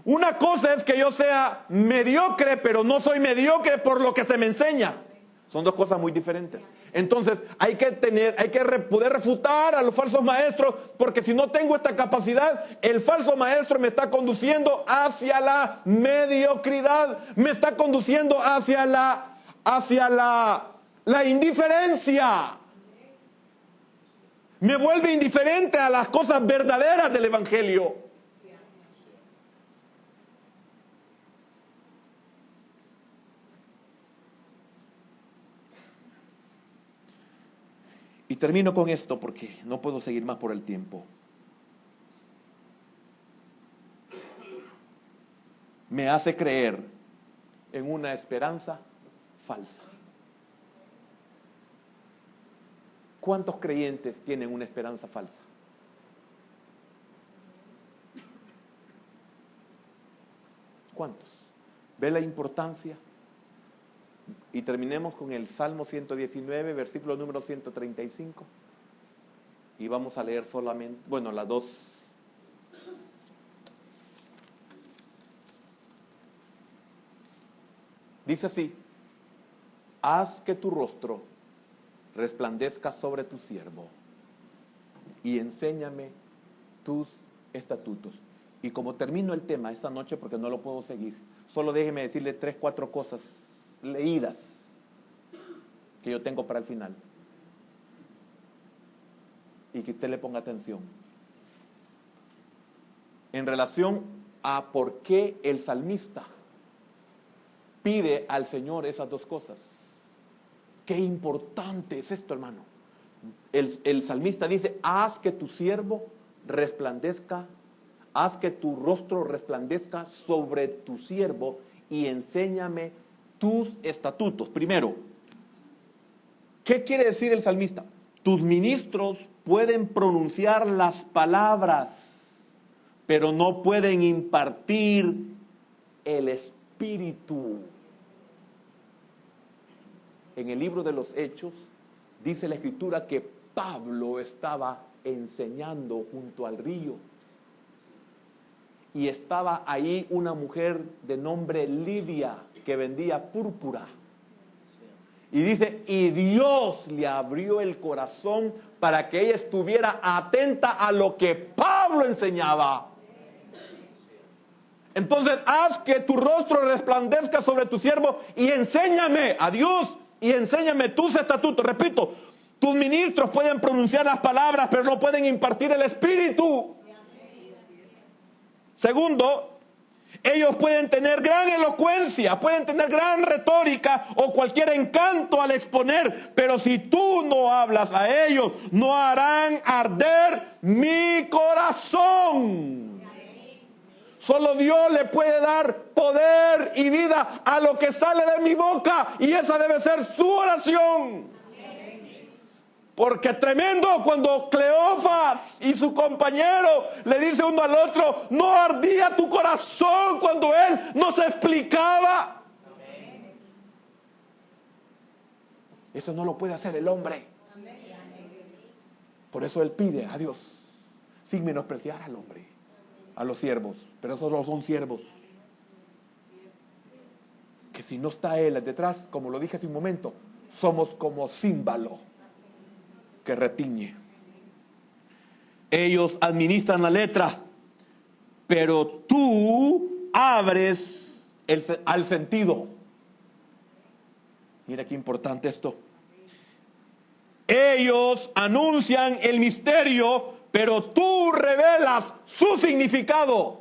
Una cosa es que yo sea mediocre, pero no soy mediocre por lo que se me enseña. Son dos cosas muy diferentes. Entonces hay que poder refutar a los falsos maestros, porque si no tengo esta capacidad, el falso maestro me está conduciendo hacia la mediocridad, me está conduciendo hacia la indiferencia. Me vuelve indiferente a las cosas verdaderas del Evangelio. Y termino con esto porque no puedo seguir más por el tiempo. Me hace creer en una esperanza falsa. ¿Cuántos creyentes tienen una esperanza falsa? ¿Cuántos? ¿Ve la importancia? Y terminemos con el Salmo 119, versículo número 135. Y vamos a leer solamente, bueno, las dos. Dice así: haz que tu rostro resplandezca sobre tu siervo y enséñame tus estatutos. Y como termino el tema esta noche, porque no lo puedo seguir, solo déjeme decirle 3, 4 cosas leídas que yo tengo para el final y que usted le ponga atención en relación a por qué el salmista pide al Señor esas dos cosas. Qué importante es esto, hermano. El salmista dice: haz que tu siervo resplandezca, haz que tu rostro resplandezca sobre tu siervo y enséñame tus estatutos. Primero, ¿qué quiere decir el salmista? Tus ministros pueden pronunciar las palabras, pero no pueden impartir el espíritu. En el libro de los Hechos dice la Escritura que Pablo estaba enseñando junto al río y estaba ahí una mujer de nombre Lidia que vendía púrpura. Y dice, y Dios le abrió el corazón para que ella estuviera atenta a lo que Pablo enseñaba. Entonces, haz que tu rostro resplandezca sobre tu siervo y enséñame a Dios y enséñame tus estatutos. Repito, tus ministros pueden pronunciar las palabras, pero no pueden impartir el espíritu. Segundo, ellos pueden tener gran elocuencia, pueden tener gran retórica o cualquier encanto al exponer, pero si tú no hablas a ellos, no harán arder mi corazón. Solo Dios le puede dar poder y vida a lo que sale de mi boca, y esa debe ser su oración. Porque tremendo cuando Cleofas y su compañero le dice uno al otro, no ardía tu corazón cuando él nos explicaba. Eso no lo puede hacer el hombre. Por eso él pide a Dios, sin menospreciar al hombre, a los siervos, pero esos no son siervos. Que si no está él detrás, como lo dije hace un momento, somos como címbalo que retiñe. Ellos administran la letra, pero tú abres al sentido. Mira qué importante esto. Ellos anuncian el misterio, pero tú revelas su significado.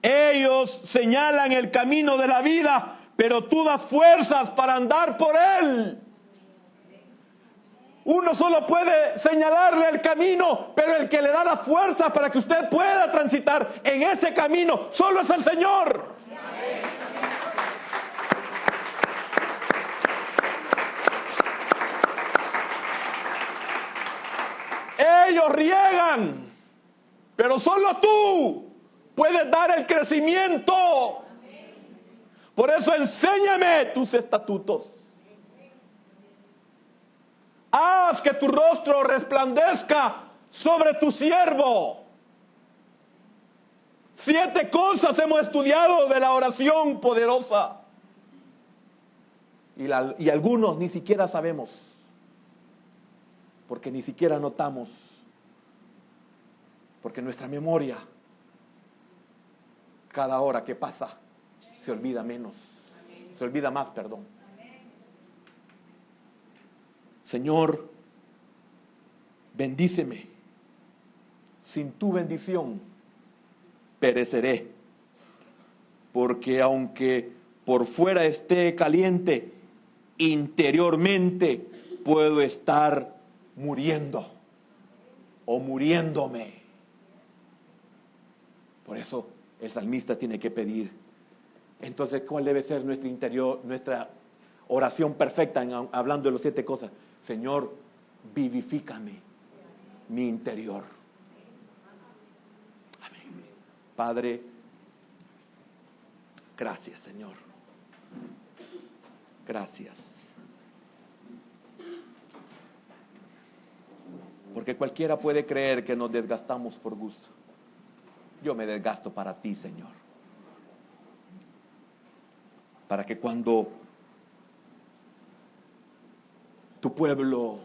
Ellos señalan el camino de la vida, pero tú das fuerzas para andar por él. Uno solo puede señalarle el camino, pero el que le da la fuerza para que usted pueda transitar en ese camino solo es el Señor. Ellos riegan, pero solo tú puedes dar el crecimiento. Por eso enséñame tus estatutos. Haz que tu rostro resplandezca sobre tu siervo. 7 cosas hemos estudiado de la oración poderosa. Y algunos ni siquiera sabemos, porque ni siquiera notamos, porque nuestra memoria, cada hora que pasa, se olvida menos, se olvida más, perdón. Señor, bendíceme. Sin tu bendición pereceré, porque aunque por fuera esté caliente, interiormente puedo estar muriendo o muriéndome. Por eso el salmista tiene que pedir. Entonces, ¿cuál debe ser nuestra oración perfecta hablando de las 7 cosas? Señor, vivifícame mi interior. Amén. Padre, gracias, Señor. Gracias. Porque cualquiera puede creer que nos desgastamos por gusto. Yo me desgasto para ti, Señor. Para que cuando tu pueblo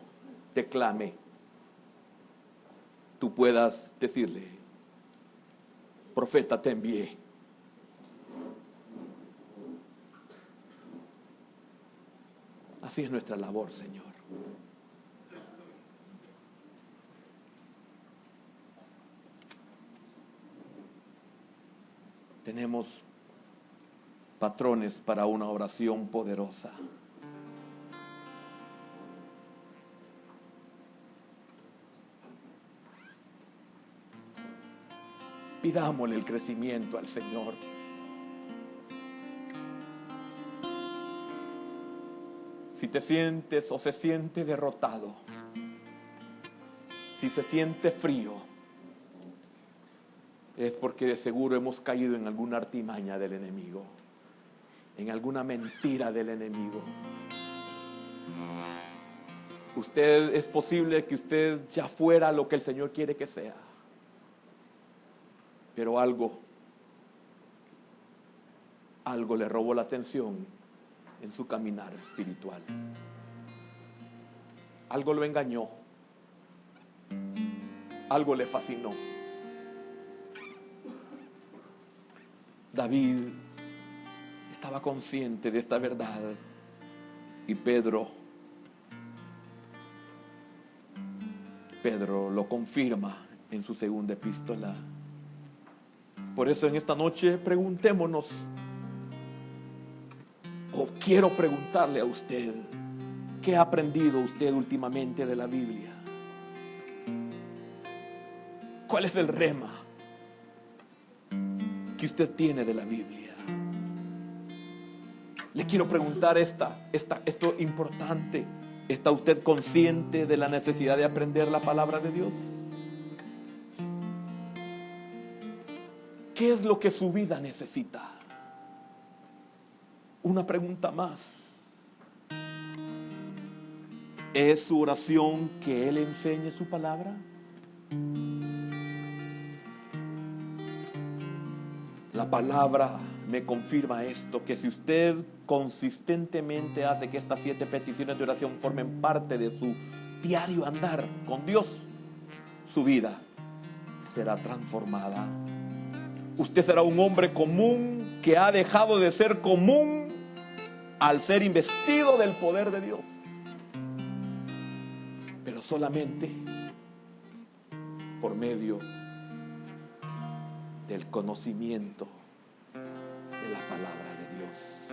te clame, tú puedas decirle: profeta, te envié. Así es nuestra labor, Señor. Tenemos patrones para una oración poderosa. Pidámosle el crecimiento al Señor. Si te sientes o se siente derrotado, si se siente frío, es porque de seguro hemos caído en alguna artimaña del enemigo, en alguna mentira del enemigo. Es posible que usted ya fuera lo que el Señor quiere que sea, pero algo le robó la atención en su caminar espiritual. Algo lo engañó, algo le fascinó. David estaba consciente de esta verdad y Pedro lo confirma en su segunda epístola. Por eso en esta noche preguntémonos, o quiero preguntarle a usted, ¿qué ha aprendido usted últimamente de la Biblia? ¿Cuál es el rema que usted tiene de la Biblia? Le quiero preguntar esto importante. ¿Está usted consciente de la necesidad de aprender la palabra de Dios? ¿Qué es lo que su vida necesita? Una pregunta más. ¿Es su oración que Él enseñe su palabra? La palabra me confirma esto, que si usted consistentemente hace que estas 7 peticiones de oración formen parte de su diario andar con Dios, su vida será transformada. Usted será un hombre común que ha dejado de ser común al ser investido del poder de Dios. Pero solamente por medio del conocimiento de la palabra de Dios.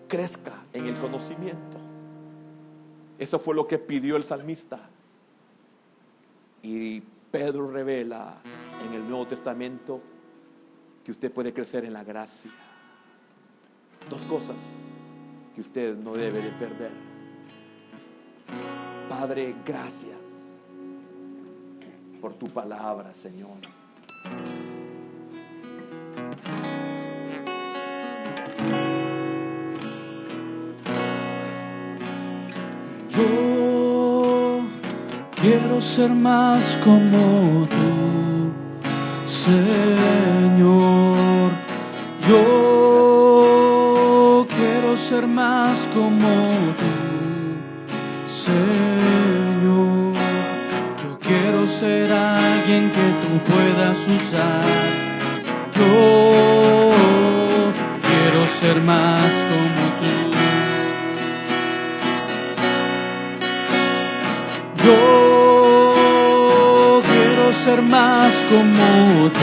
Crezca en el conocimiento. Eso fue lo que pidió el salmista. Y Pedro revela en el Nuevo Testamento que usted puede crecer en la gracia. 2 cosas que usted no debe de perder. Padre, gracias por tu palabra, Señor. Yo quiero ser más como tú, Señor. Yo quiero ser más como tú, Señor. Yo quiero ser alguien que tú puedas usar. Yo quiero ser más como tú. Yo quiero ser más como tú,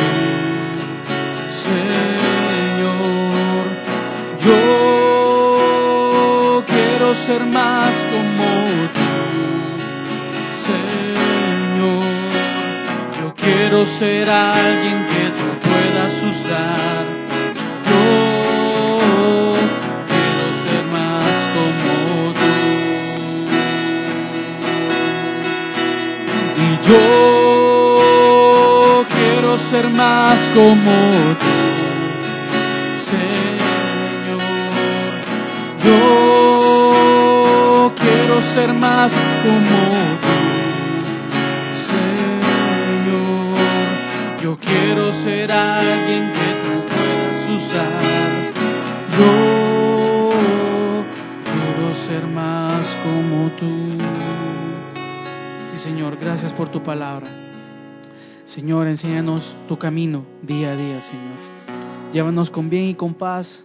Señor. Yo ser más como tú, Señor. Yo quiero ser alguien que tú puedas usar. Yo quiero ser más como tú. Y yo quiero ser más como tú, Señor. Yo quiero ser más como tú, Señor. Yo quiero ser alguien que tú puedas usar. Yo quiero ser más como tú. Sí, Señor, gracias por tu palabra. Señor, enséñanos tu camino día a día, Señor. Llévanos con bien y con paz